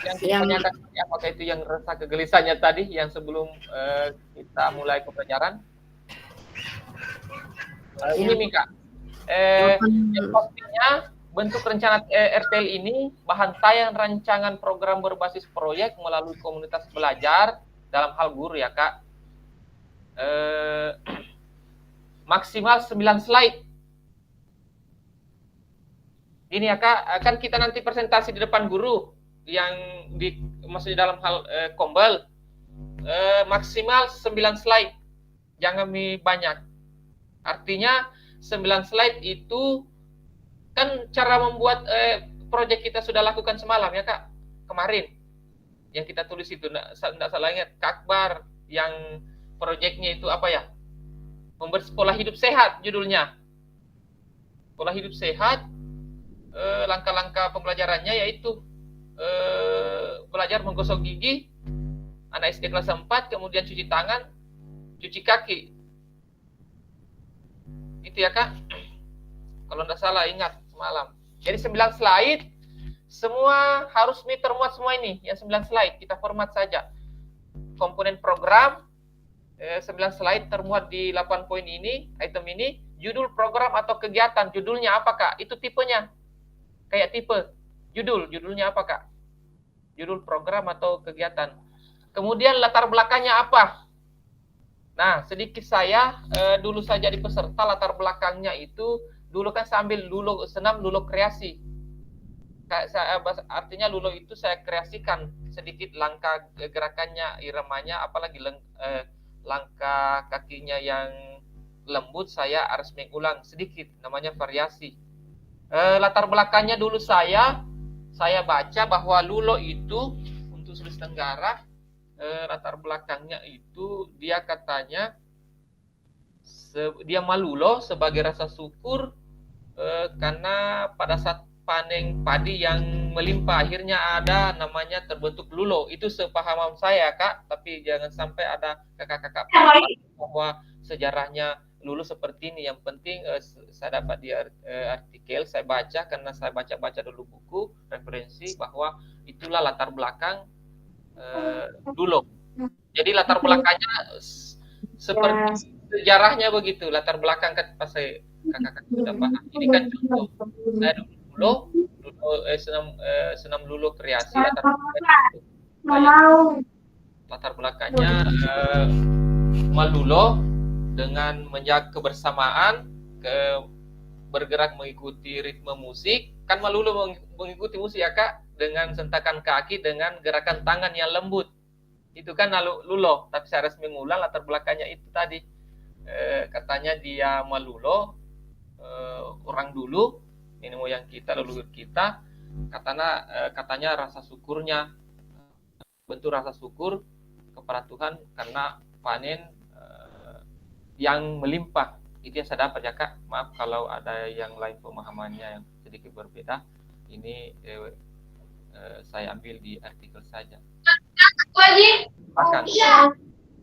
Yang kita tanyakan apakah itu yang rasa kegelisahannya tadi yang sebelum kita mulai pembelajaran. Ini nih Kak, yang pastinya bentuk rencana RTL ini bahan tayang rancangan program berbasis proyek melalui komunitas belajar dalam hal guru ya Kak. Maksimal 9 slide. Ini ya Kak, kan kita nanti presentasi di depan guru yang maksudnya dalam hal kombel. Maksimal 9 slide. Jangan banyak. Artinya 9 slide itu kan cara membuat proyek kita sudah lakukan semalam ya Kak, kemarin yang kita tulis itu enggak salah ingat Kak Akbar, yang proyeknya itu apa ya, membuat pola hidup sehat judulnya, pola hidup sehat. Langkah-langkah pembelajarannya yaitu belajar menggosok gigi anak SD kelas 4, kemudian cuci tangan, cuci kaki, itu ya Kak, kalau tidak salah ingat semalam. Jadi 9 slide, semua harus termuat semua ini, yang 9 slide, kita format saja. Komponen program, 9 slide termuat di 8 poin ini, item ini. Judul program atau kegiatan, judulnya apa Kak? Itu tipenya, kayak tipe. Judulnya apa Kak? Judul program atau kegiatan. Kemudian latar belakangnya apa? Nah, sedikit saya dulu saya jadi peserta, latar belakangnya itu dulu kan sambil senam lulo kreasi. Artinya lulo itu saya kreasikan sedikit langkah gerakannya, iramanya, apalagi langkah kakinya yang lembut saya harus mengulang sedikit, namanya variasi. Latar belakangnya dulu saya baca bahwa lulo itu untuk Sulawesi Tenggara, latar belakangnya itu dia katanya dia malulo sebagai rasa syukur karena pada saat panen padi yang melimpah akhirnya ada namanya terbentuk lulo. Itu sepahaman saya Kak, tapi jangan sampai ada kakak-kakak bahwa sejarahnya lulo seperti ini. Yang penting saya dapat di artikel, saya baca karena saya baca dulu buku referensi bahwa itulah latar belakang dulu. Jadi latar belakangnya seperti sejarahnya begitu, latar belakang kan pas kakak sudah paham. Ini kan contoh saya dulu senam lulo kreasi, latar belakangnya malulo dengan menjaga kebersamaan, bergerak mengikuti ritme musik. Kan malulo mengikuti musik ya Kak, dengan sentakan kaki dengan gerakan tangan yang lembut. Itu kan lulo, tapi saya harus mengulang latar belakangnya itu tadi. Katanya dia malulo, orang dulu, nenek moyang kita, leluhur kita, katanya rasa syukurnya, bentuk rasa syukur kepada Tuhan karena panen yang melimpah. Itu yang saya dapat ya Kak. Maaf kalau ada yang lain pemahamannya yang sedikit berbeda. Ini saya ambil di artikel saja.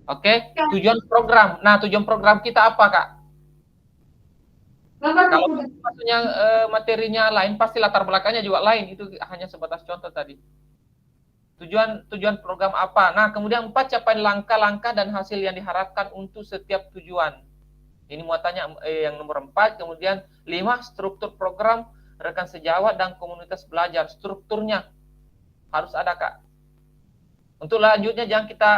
Oke, tujuan program. Nah, tujuan program kita apa Kak? Kalau maksudnya materinya lain, pasti latar belakangnya juga lain. Itu hanya sebatas contoh tadi. Tujuan program apa? Nah, kemudian 4 capaian langkah-langkah dan hasil yang diharapkan untuk setiap tujuan. Ini muatannya yang nomor 4. Kemudian 5, struktur program, rekan sejawat dan komunitas belajar. Strukturnya harus ada Kak. Untuk lanjutnya jangan kita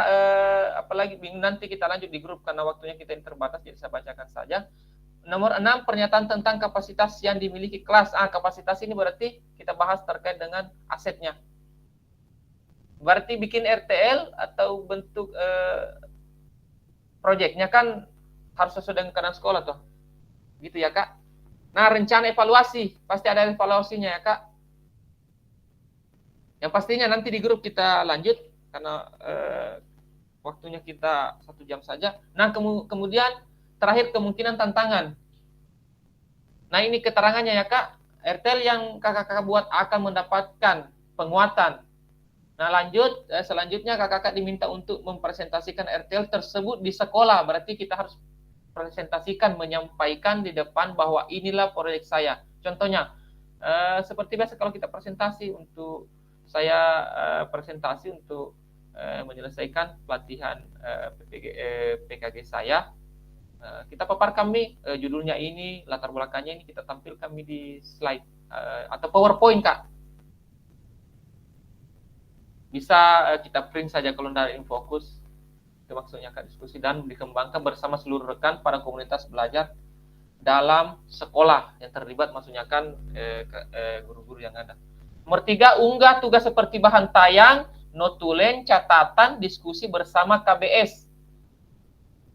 apalagi nanti kita lanjut di grup karena waktunya kita ini terbatas, jadi saya bacakan saja. Nomor 6, pernyataan tentang kapasitas yang dimiliki kelas. Kapasitas ini berarti kita bahas terkait dengan asetnya. Berarti bikin RTL atau bentuk proyeknya kan harus sesuai dengan keadaan sekolah toh. Gitu ya Kak. Nah, rencana evaluasi, pasti ada evaluasinya ya Kak. Yang pastinya nanti di grup kita lanjut karena waktunya kita 1 jam saja. Nah, kemudian terakhir kemungkinan tantangan. Nah, ini keterangannya ya Kak. RTL yang kakak-kakak buat akan mendapatkan penguatan. Nah, selanjutnya kakak-kakak diminta untuk mempresentasikan RTL tersebut di sekolah. Berarti kita harus presentasikan, menyampaikan di depan bahwa inilah proyek saya. Contohnya, seperti biasa kalau kita presentasi untuk saya presentasi untuk menyelesaikan pelatihan PKG saya, kita papar kami judulnya ini, latar belakangnya ini, kita tampil kami di slide atau PowerPoint Kak. Bisa kita print saja kalau dari Infokus, itu maksudnya Kak, diskusi dan dikembangkan bersama seluruh rekan pada komunitas belajar dalam sekolah yang terlibat, maksudnya kan guru-guru yang ada. Nomor 3, unggah tugas seperti bahan tayang, notulen, catatan, diskusi bersama KBS,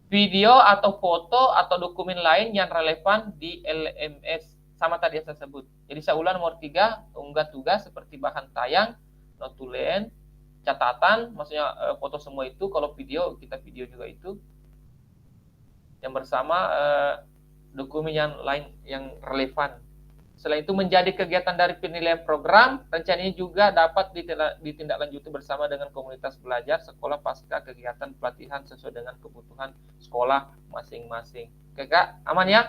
video atau foto atau dokumen lain yang relevan di LMS, sama tadi yang saya sebut. Jadi saya ulang, nomor 3, unggah tugas seperti bahan tayang, notulen, catatan, maksudnya foto semua itu. Kalau video, kita video juga itu. Yang bersama dokumen yang lain yang relevan. Selain itu, menjadi kegiatan dari penilaian program, rencananya juga dapat ditindaklanjuti bersama dengan komunitas belajar sekolah pasca kegiatan pelatihan sesuai dengan kebutuhan sekolah masing-masing. Oke Kak, aman ya?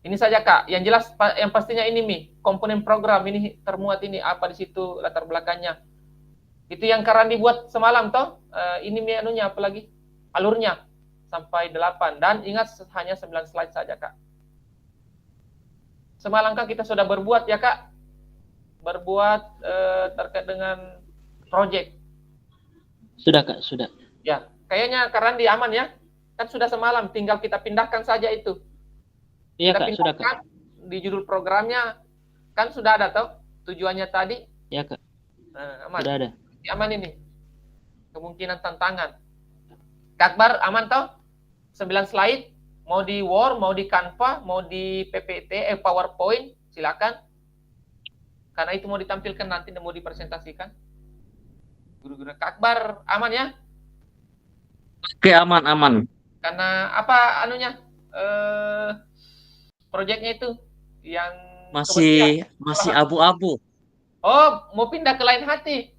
Ini saja Kak, yang jelas, yang pastinya ini komponen program ini termuat ini apa di situ latar belakangnya. Itu yang Kak Randi buat semalam toh. Ini anunya apalagi alurnya sampai 8, dan ingat hanya 9 slide saja Kak. Semalam Kak kita sudah berbuat ya Kak, berbuat terkait dengan project. Sudah Kak, sudah. Ya, kayaknya Kak Randi aman ya. Kan sudah semalam, tinggal kita pindahkan saja itu. Iya Kita Kak, sudah Kak. di judul programnya kan sudah ada toh tujuannya tadi. Iya Kak. Aman. Sudah ada. Aman ini. Kemungkinan tantangan. Kak Akbar aman toh? 9 slide, mau di Word, mau di Canva, mau di PPT, PowerPoint, silakan. Karena itu mau ditampilkan nanti dan mau dipresentasikan. Guru-guru Kak Akbar aman ya? Oke, aman. Karena apa anunya? Proyeknya itu yang Masih abu-abu. Oh, mau pindah ke lain hati.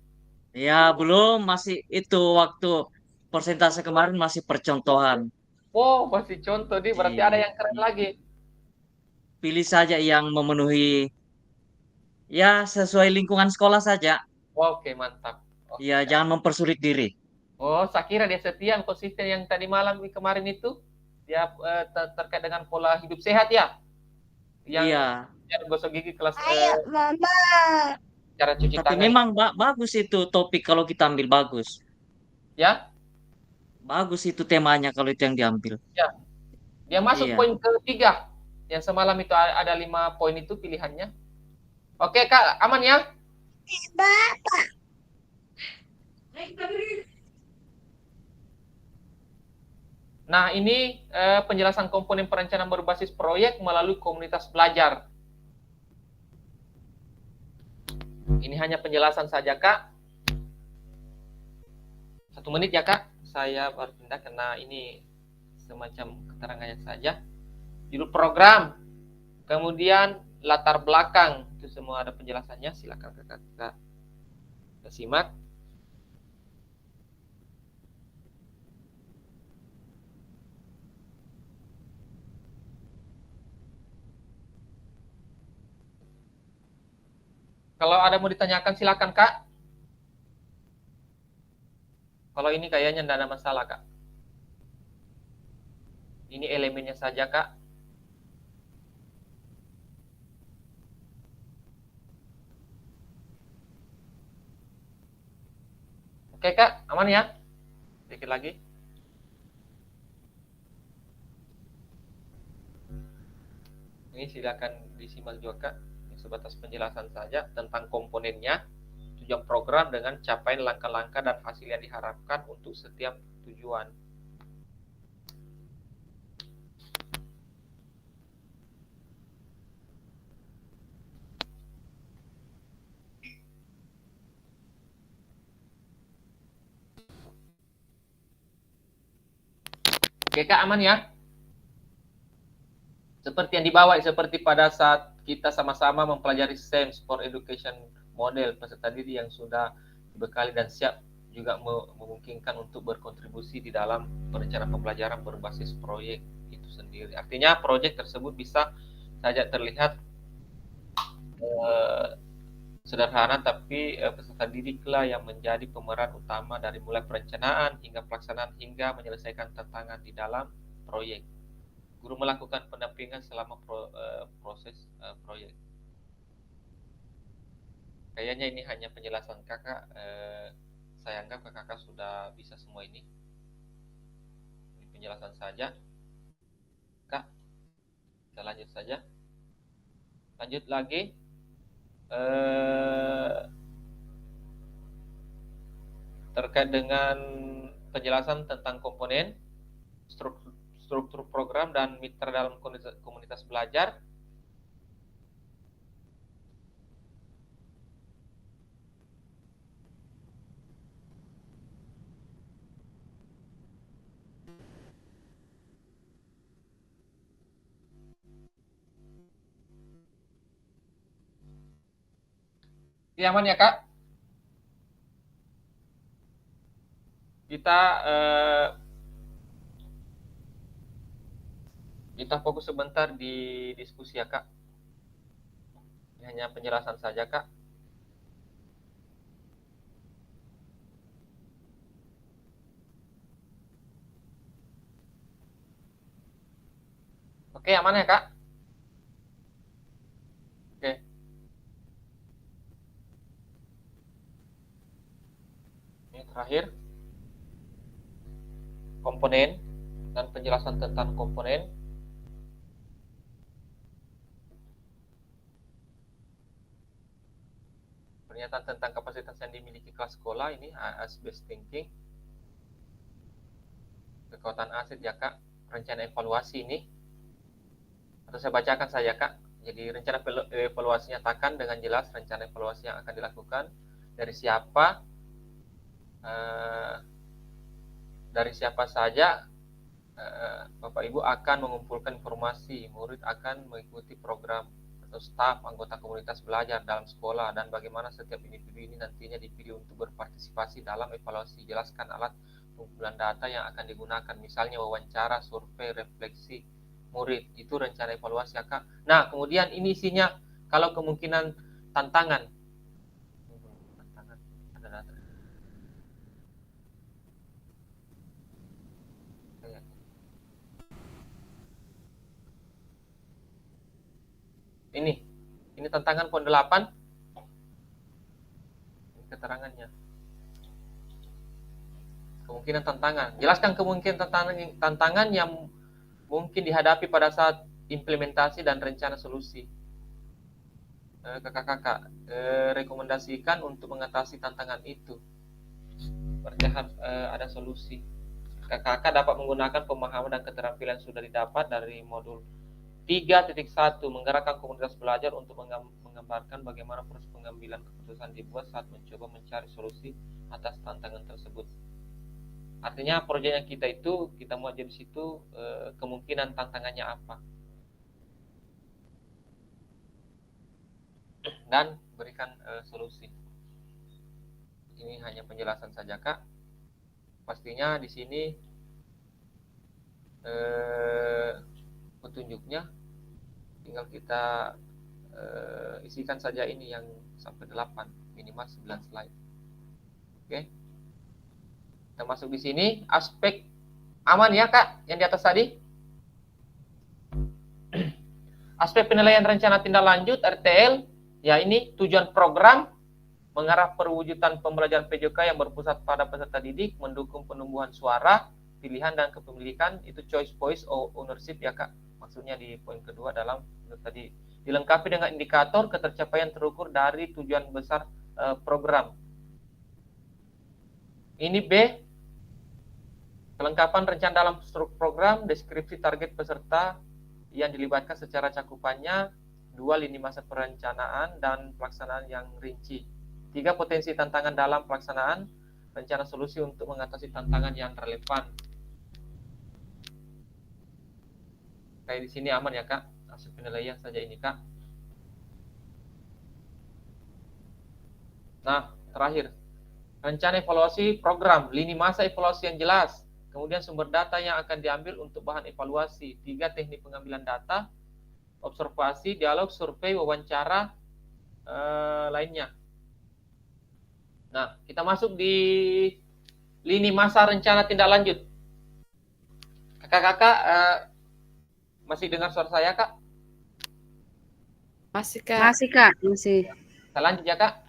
Ya, belum, masih itu waktu persentase kemarin masih percontohan. Oh, masih contoh nih, berarti ada yang keren lagi. Pilih saja yang memenuhi ya sesuai lingkungan sekolah saja. Oke, mantap. Oke. Ya, jangan mempersulit diri. Oh, saya kira dia setia, konsisten yang tadi malam kemarin itu. Dia terkait dengan pola hidup sehat ya. Yang Iya. gosok gigi kelas Mama. cara cuci Tapi tangan. memang bagus itu topik kalau kita ambil, bagus. Ya. Bagus itu temanya kalau itu yang diambil. Ya. Dia masuk Iya. poin ketiga. Yang semalam itu ada 5 poin itu pilihannya. Oke, Kak, aman ya? Bapak. Nah, ini penjelasan komponen perencanaan berbasis proyek melalui komunitas belajar. Ini hanya penjelasan saja, Kak. 1 menit ya, Kak. Saya baru pindah karena ini semacam keterangannya saja. Judul program, kemudian latar belakang, itu semua ada penjelasannya. Silakan Kakak simak. Kalau ada mau ditanyakan silakan Kak. Kalau ini kayaknya tidak ada masalah Kak. Ini elemennya saja Kak. Oke Kak, aman ya? Sedikit lagi. Ini silakan disimak juga Kak. Ini sebatas penjelasan saja tentang komponennya, tujuan program dengan capaian langkah-langkah dan hasil yang diharapkan untuk setiap tujuan. Oke Kak, aman ya? Seperti yang dibawa, seperti pada saat kita sama-sama mempelajari SEM, Sport Education Model, peserta didik yang sudah dibekali dan siap juga memungkinkan untuk berkontribusi di dalam perencanaan pembelajaran berbasis proyek itu sendiri. Artinya proyek tersebut bisa saja terlihat sederhana, tapi peserta didiklah yang menjadi pemeran utama dari mulai perencanaan hingga pelaksanaan hingga menyelesaikan tantangan di dalam proyek. Guru melakukan pendampingan selama proses proyek. Kayaknya ini hanya penjelasan kakak. Saya anggap kakak sudah bisa semua ini. Ini penjelasan saja. Kak, kita lanjut saja. Lanjut lagi. Terkait dengan penjelasan tentang komponen, struktur program, dan mitra dalam komunitas belajar. Ini aman ya, Kak? Kita fokus sebentar di diskusi ya, Kak. Ini hanya penjelasan saja, Kak. Oke, aman ya, Kak? Oke. Ini terakhir. Komponen dan penjelasan tentang komponen. Pernyataan tentang kapasitas yang dimiliki kelas sekolah, ini AS-based thinking. Kekuatan aset ya, Kak. Rencana evaluasi ini. Atau saya bacakan saja, Kak. Jadi rencana evaluasi nyatakan dengan jelas rencana evaluasi yang akan dilakukan, dari siapa saja Bapak Ibu akan mengumpulkan informasi, murid akan mengikuti program, atau staf anggota komunitas belajar dalam sekolah, dan bagaimana setiap individu ini nantinya dipilih untuk berpartisipasi dalam evaluasi. Jelaskan alat pengumpulan data yang akan digunakan, misalnya wawancara, survei, refleksi murid. Itu rencana evaluasi ya, Kak. Nah, kemudian ini isinya kalau kemungkinan tantangan. Ada data. Ini tantangan poin 8. Ini keterangannya. Kemungkinan tantangan. Jelaskan kemungkinan tantangan yang mungkin dihadapi pada saat implementasi dan rencana solusi. Kakak-kakak, rekomendasikan untuk mengatasi tantangan itu. Berarti ada solusi. Kakak-kakak dapat menggunakan pemahaman dan keterampilan sudah didapat dari modul 3.1, menggerakkan komunitas belajar untuk menggambarkan bagaimana proses pengambilan keputusan dibuat saat mencoba mencari solusi atas tantangan tersebut. Artinya proyek yang kita mau jadi situ, kemungkinan tantangannya apa, dan berikan solusi. Ini hanya penjelasan saja, Kak. Pastinya di sini petunjuknya tinggal kita isikan saja ini yang sampai 8, minimal 9 slide. Oke. Kita masuk di sini, aspek aman ya, Kak, yang di atas tadi. Aspek penilaian rencana tindak lanjut RTL, ya ini tujuan program mengarah perwujudan pembelajaran PJK yang berpusat pada peserta didik, mendukung penumbuhan suara, pilihan dan kepemilikan, itu choice voice ownership ya, Kak. Maksudnya di poin kedua dalam tadi, dilengkapi dengan indikator ketercapaian terukur dari tujuan besar program. Ini B, kelengkapan rencana dalam struktur program, deskripsi target peserta yang dilibatkan secara cakupannya, 2 lini masa perencanaan dan pelaksanaan yang rinci, 3 potensi tantangan dalam pelaksanaan, rencana solusi untuk mengatasi tantangan yang relevan. Kayak di sini aman ya, Kak. Hasil penilaian saja ini, Kak. Nah, terakhir. Rencana evaluasi program, lini masa evaluasi yang jelas. Kemudian sumber data yang akan diambil untuk bahan evaluasi. 3 teknik pengambilan data, observasi, dialog, survei, wawancara, lainnya. Nah, kita masuk di lini masa rencana tindak lanjut. Kakak-kakak, masih dengar suara saya, Kak? Masih, Kak. Masih, Kak. Masih. Kita lanjut ya, Kak.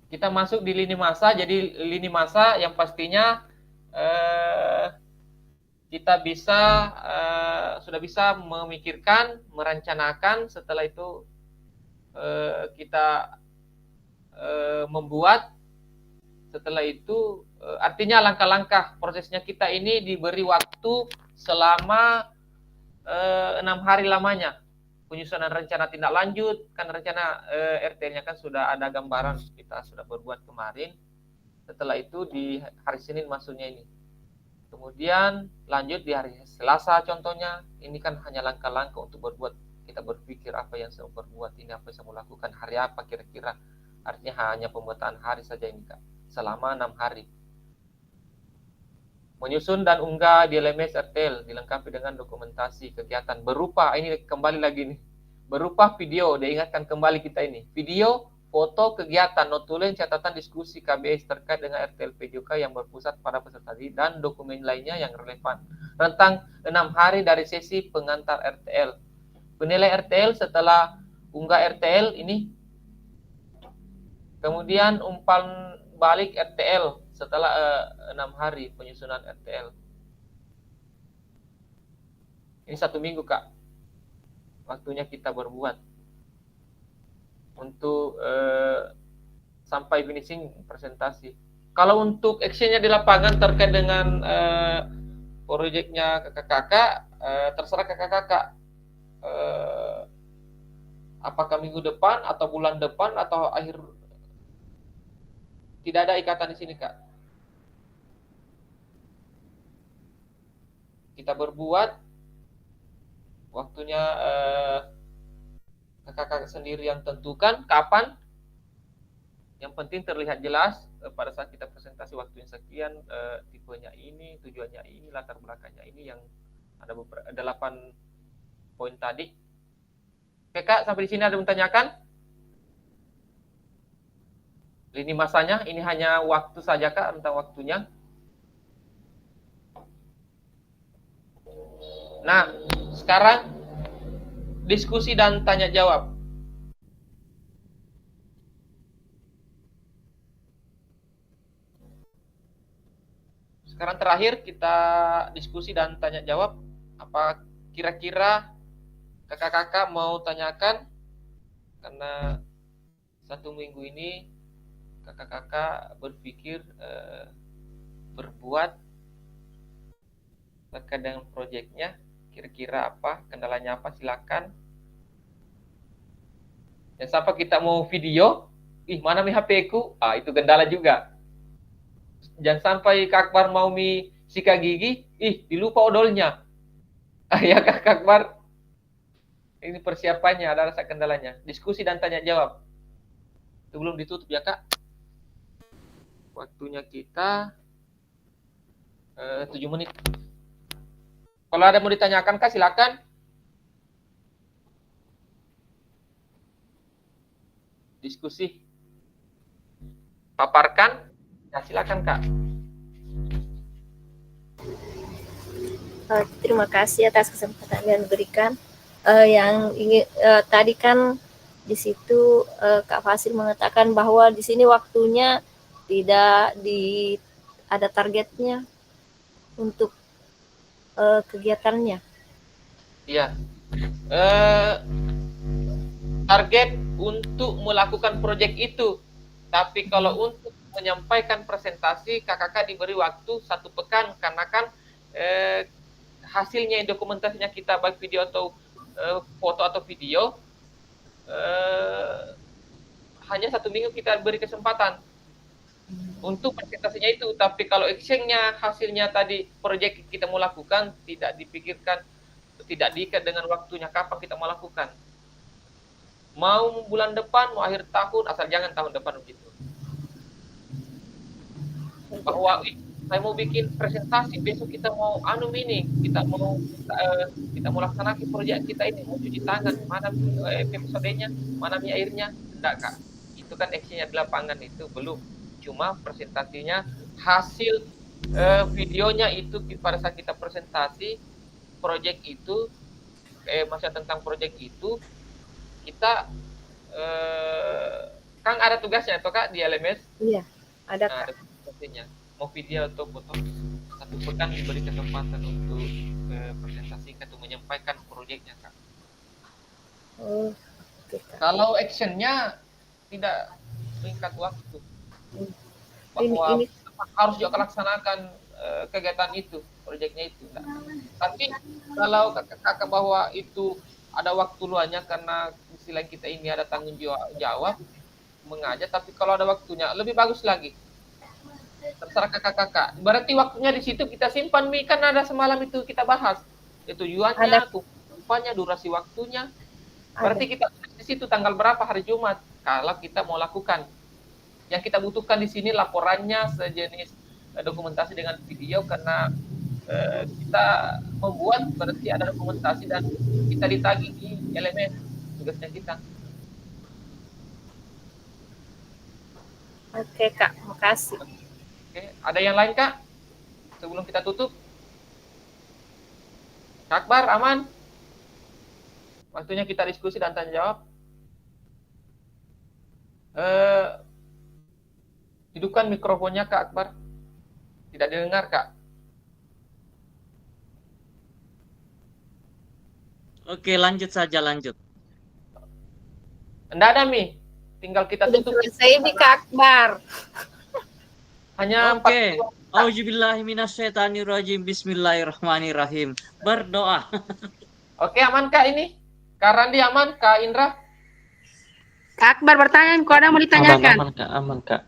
kita masuk di lini masa. Jadi lini masa yang pastinya kita sudah bisa memikirkan, merencanakan. Setelah itu kita membuat. Setelah itu artinya langkah-langkah prosesnya kita ini diberi waktu selama 6 hari lamanya. Penyusunan rencana tindak lanjut, kan rencana RT-nya kan sudah ada gambaran, kita sudah berbuat kemarin. Setelah itu di hari Senin masuknya ini. Kemudian lanjut di hari Selasa contohnya. Ini kan hanya langkah-langkah untuk berbuat. Kita berpikir apa yang saya berbuat ini, apa yang saya mau lakukan, hari apa kira-kira. Artinya hanya pembuatan hari saja ini, Kak. Selama 6 hari. Menyusun dan unggah di LMS RTL, dilengkapi dengan dokumentasi kegiatan berupa, ini kembali lagi nih, berupa video. Diingatkan kembali kita ini, video, foto, kegiatan, notulen, catatan diskusi KBS terkait dengan RTL PJK yang berpusat pada peserta didik, dan dokumen lainnya yang relevan. Rentang 6 hari dari sesi pengantar RTL. Penilai RTL setelah unggah RTL ini. Kemudian umpan balik RTL setelah 6 hari penyusunan RTL. Ini 1 minggu, Kak. Waktunya kita berbuat untuk sampai finishing presentasi. Kalau untuk actionnya di lapangan terkait dengan proyeknya kakak-kakak, terserah kakak-kakak. Apakah minggu depan atau bulan depan atau akhir, tidak ada ikatan di sini, Kak. Kita berbuat, waktunya kakak-kakak sendiri yang tentukan kapan. Yang penting terlihat jelas pada saat kita presentasi waktunya sekian, tipenya ini, tujuannya ini, latar belakangnya ini, yang ada 8 poin tadi. Oke, Kak, sampai di sini ada yang menanyakan? Lini masanya ini hanya waktu saja, Kak, tentang waktunya. Nah, sekarang diskusi dan tanya jawab. Sekarang terakhir kita diskusi dan tanya jawab. Apa kira-kira kakak-kakak mau tanyakan? Karena 1 minggu ini kakak-kakak berpikir berbuat terkait dengan proyeknya. Kira-kira apa, kendalanya apa, silakan. Dan sampai kita mau video, mana mi HP ku? Itu kendala juga. Jangan sampai Kak Akbar mau mi sikat gigi, dilupa odolnya. Ya Kak Akbar. Ini persiapannya, ada rasa kendalanya. Diskusi dan tanya jawab. Itu belum ditutup ya, Kak. Waktunya kita 7 menit. Kalau ada mau ditanyakan, Kak, silakan. Diskusi. Paparkan. Ya, silakan, Kak. Terima kasih atas kesempatan yang diberikan. Yang ingin tadi kan di situ Kak Fasil mengatakan bahwa di sini waktunya tidak ada targetnya untuk kegiatannya. Iya. Target untuk melakukan proyek itu. Tapi kalau untuk menyampaikan presentasi, kakak-kakak diberi waktu 1 pekan, karena kan hasilnya dokumentasinya kita baik video atau foto atau video, hanya 1 minggu kita beri kesempatan untuk presentasinya itu. Tapi kalau actionnya, hasilnya tadi proyek kita mau lakukan, tidak dipikirkan, tidak diikat dengan waktunya kapan kita mau lakukan. Mau bulan depan, mau akhir tahun, asal jangan tahun depan begitu. Bahwa saya mau bikin presentasi, besok kita mau kita mau laksanakan proyek kita ini, mau cuci tangan, mana episodenya, mana airnya, enggak, Kak. Itu kan actionnya di lapangan, itu belum. Cuma presentasinya, hasil videonya itu pada saat kita presentasi proyek itu, masa tentang proyek itu, kita Kang ada tugasnya atau Kak di LMS? Iya, ada Nah, Kak. ada tugasnya. Mau video atau foto, 1 pekan diberi kesempatan untuk presentasi atau menyampaikan proyeknya Kak. Oh, oke Kak. Kalau actionnya tidak mengikat waktu, Ini bahwa ini harus juga laksanakan kegiatan itu, proyeknya itu. Nah, tapi kalau kakak bahwa itu ada waktu luangnya karena di sisi lain kita ini ada tanggung jawab mengajar, tapi kalau ada waktunya lebih bagus lagi. Terserah kakak-kakak. Berarti waktunya di situ kita simpan, Mi, kan ada semalam itu kita bahas. Tujuannya, tujuannya, durasi waktunya. Berarti kita di situ tanggal berapa hari Jumat kalau kita mau lakukan. Yang kita butuhkan di sini laporannya sejenis dokumentasi dengan video karena kita membuat berarti ada dokumentasi dan kita ditagih di elemen tugasnya kita. Oke Kak, makasih. Oke, ada yang lain Kak? Sebelum kita tutup. Kak Akbar, aman? Waktunya kita diskusi dan tanya jawab. Hidupkan mikrofonnya Kak Akbar. Tidak didengar Kak. Oke, lanjut saja, lanjut. Enggak ada, Mi. Tinggal kita Sudah tutup. selesai nih Kak Akbar. Hanya Oke. Auzubillahiminasyaitonirrajim. Bismillahirrahmanirrahim. Berdoa. Oke, aman Kak ini? Kak Randi aman? Kak Indra? Kak Akbar bertanya, kok ada mau ditanyakan? Aman Kak, aman Kak.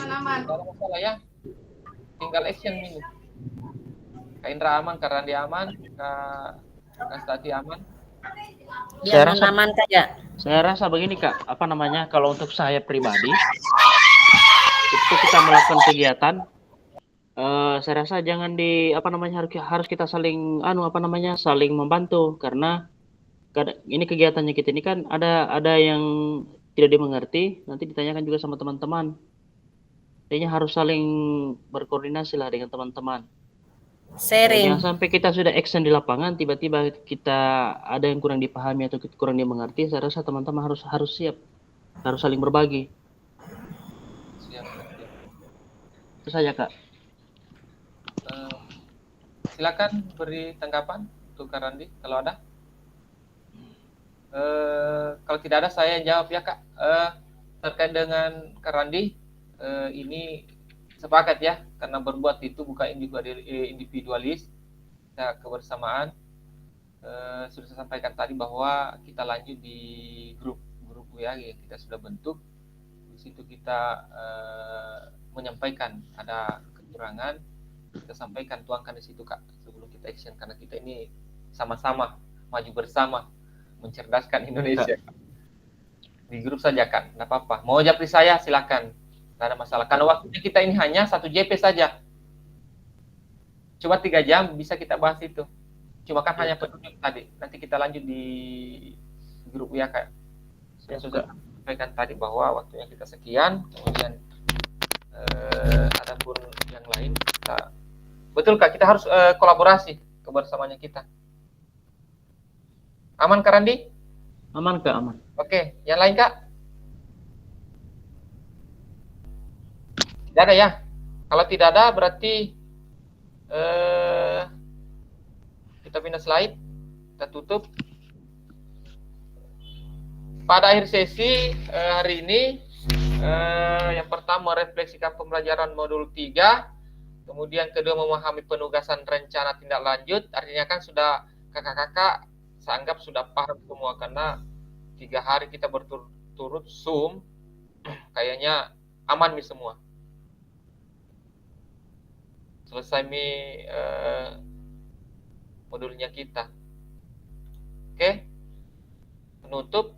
Aman. Tidak ada masalah ya. Tinggal action ini. Kak Indra aman, Kak Randi aman, Kak Stati aman. Saya rasa Aman saja. Saya rasa begini Kak, apa namanya, kalau untuk saya pribadi, itu kita melakukan kegiatan, saya rasa jangan harus kita saling saling membantu, karena ini kegiatannya kita ini kan ada yang tidak dimengerti, nanti ditanyakan juga sama teman-teman. Kayaknya harus saling berkoordinasi lah dengan teman-teman. Sharing. Jangan sampai kita sudah action di lapangan, tiba-tiba kita ada yang kurang dipahami atau kurang dimengerti. Saya rasa teman-teman harus siap, harus saling berbagi. Siap. Itu saja Kak. Silakan beri tanggapan untuk Kak Randi kalau ada. Kalau tidak ada saya yang jawab ya Kak. Terkait dengan Kak Randi, ini sepakat ya, karena berbuat itu bukan individualis, kita kebersamaan. Sudah saya sampaikan tadi bahwa kita lanjut di grup ya, kita sudah bentuk. Di situ kita menyampaikan ada kekurangan, kita sampaikan, tuangkan di situ Kak, sebelum kita action, karena kita ini sama-sama maju bersama mencerdaskan Indonesia. Di grup saja kan, nggak apa-apa. Mau japri saya silakan. Tidak ada masalah. Karena waktunya kita ini hanya 1 JP saja. Cuma 3 jam bisa kita bahas itu. Cuma kan hanya petunjuk tadi. Nanti kita lanjut di grup ya Kak. Saya sudah sampaikan tadi bahwa waktunya kita sekian. Kemudian adapun yang lain kita, betul Kak, kita harus kolaborasi kebersamaannya kita. Aman Kak Randi? Aman Kak, aman. Oke, yang lain Kak? Tidak ada ya? Kalau tidak ada berarti kita pindah slide, kita tutup. Pada akhir sesi hari ini, yang pertama refleksikan pembelajaran modul 3, kemudian kedua memahami penugasan rencana tindak lanjut. Artinya kan sudah kakak-kakak saya anggap sudah paham semua, karena 3 hari kita berturut-turut Zoom, kayaknya aman nih semua. Selesai modulnya kita. Oke. Penutup.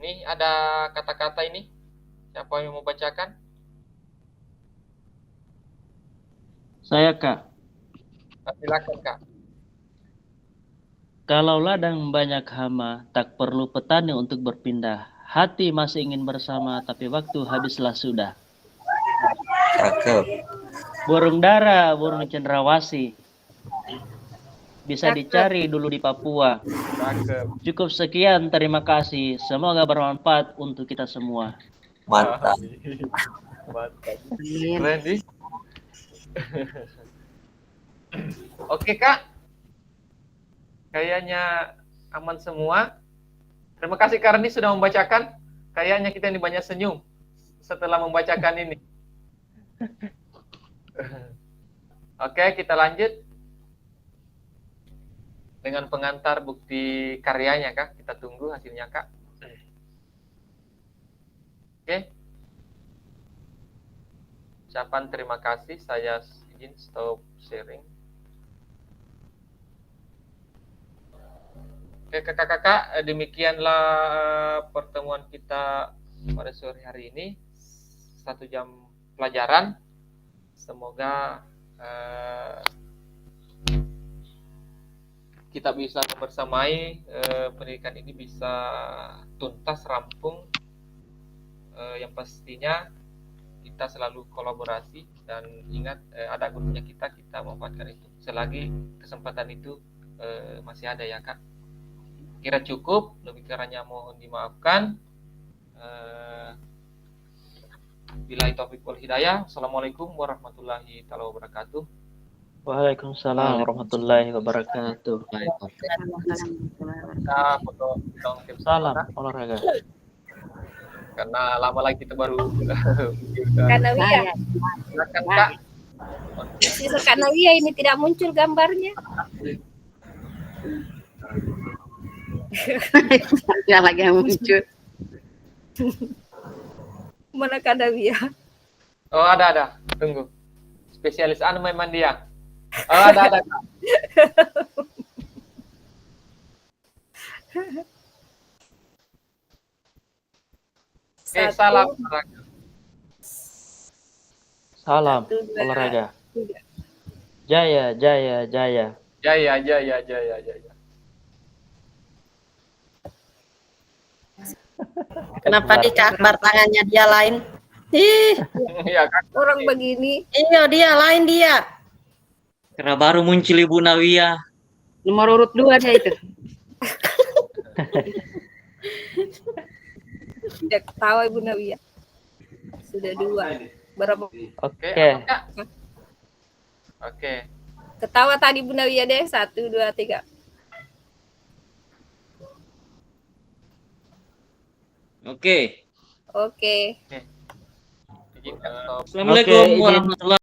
Nih ada kata-kata ini. Siapa yang mau bacakan? Saya Kak. Silakan Kak. Kalau ladang banyak hama, tak perlu petani untuk berpindah. Hati masih ingin bersama, tapi waktu habislah sudah. Cakep. Burung dara, burung cendrawasih. bisa dicari dulu di Papua. Cakep. Cukup sekian, terima kasih. Semoga bermanfaat untuk kita semua. Mantap. Mantap. Amin. Keren, Di. Oke, Kak. Kayaknya aman semua. Terima kasih Karni sudah membacakan. Kayaknya kita ini banyak senyum setelah membacakan ini. Oke, kita lanjut dengan pengantar bukti karyanya, Kak. Kita tunggu hasilnya, Kak. Oke. Ucapan terima kasih. Saya izin stop sharing. Oke, kakak-kakak, demikianlah pertemuan kita pada sore hari ini. 1 jam pelajaran. Semoga kita bisa membersamai pendidikan ini bisa tuntas, rampung. Yang pastinya kita selalu kolaborasi dan ingat ada gurunya kita manfaatkan itu. Selagi kesempatan itu masih ada ya, Kak. Kira cukup, lebih kurangnya mohon dimaafkan. Billahi taufiq wal hidayah. Assalamualaikum warahmatullahi wabarakatuh. Waalaikumsalam warahmatullahi wabarakatuh. Kita foto dong tim Salam olahraga. karena lama lagi kita baru Kak Nawia, silakan, Kak. sisa Kak Nawia ini tidak muncul gambarnya. Ya lagi yang muncul. Mana Kak Nawia? Oh, ada. Tunggu. Spesialis anu memang dia. Oh, ada, Kak. Oke, salam olahraga. Salam 1, 2, olahraga. 3. Jaya, jaya, jaya. Jaya. Kenapa di Kak Akbar tangannya dia lain? Ih, Iya, Kak. Orang begini. iya dia lain dia. Karena baru muncul Ibu Nawia. Nomor urut 2 dia itu. Tidak ketawa Ibu Nawia. Sudah 2. Berapa? Oke, Oke. apa, Kak? Oke. Ketawa tadi Bu Nawia deh. 1, 2, 3. Oke. Oke. Izinkan stop. Assalamualaikum Oke, izin. warahmatullahi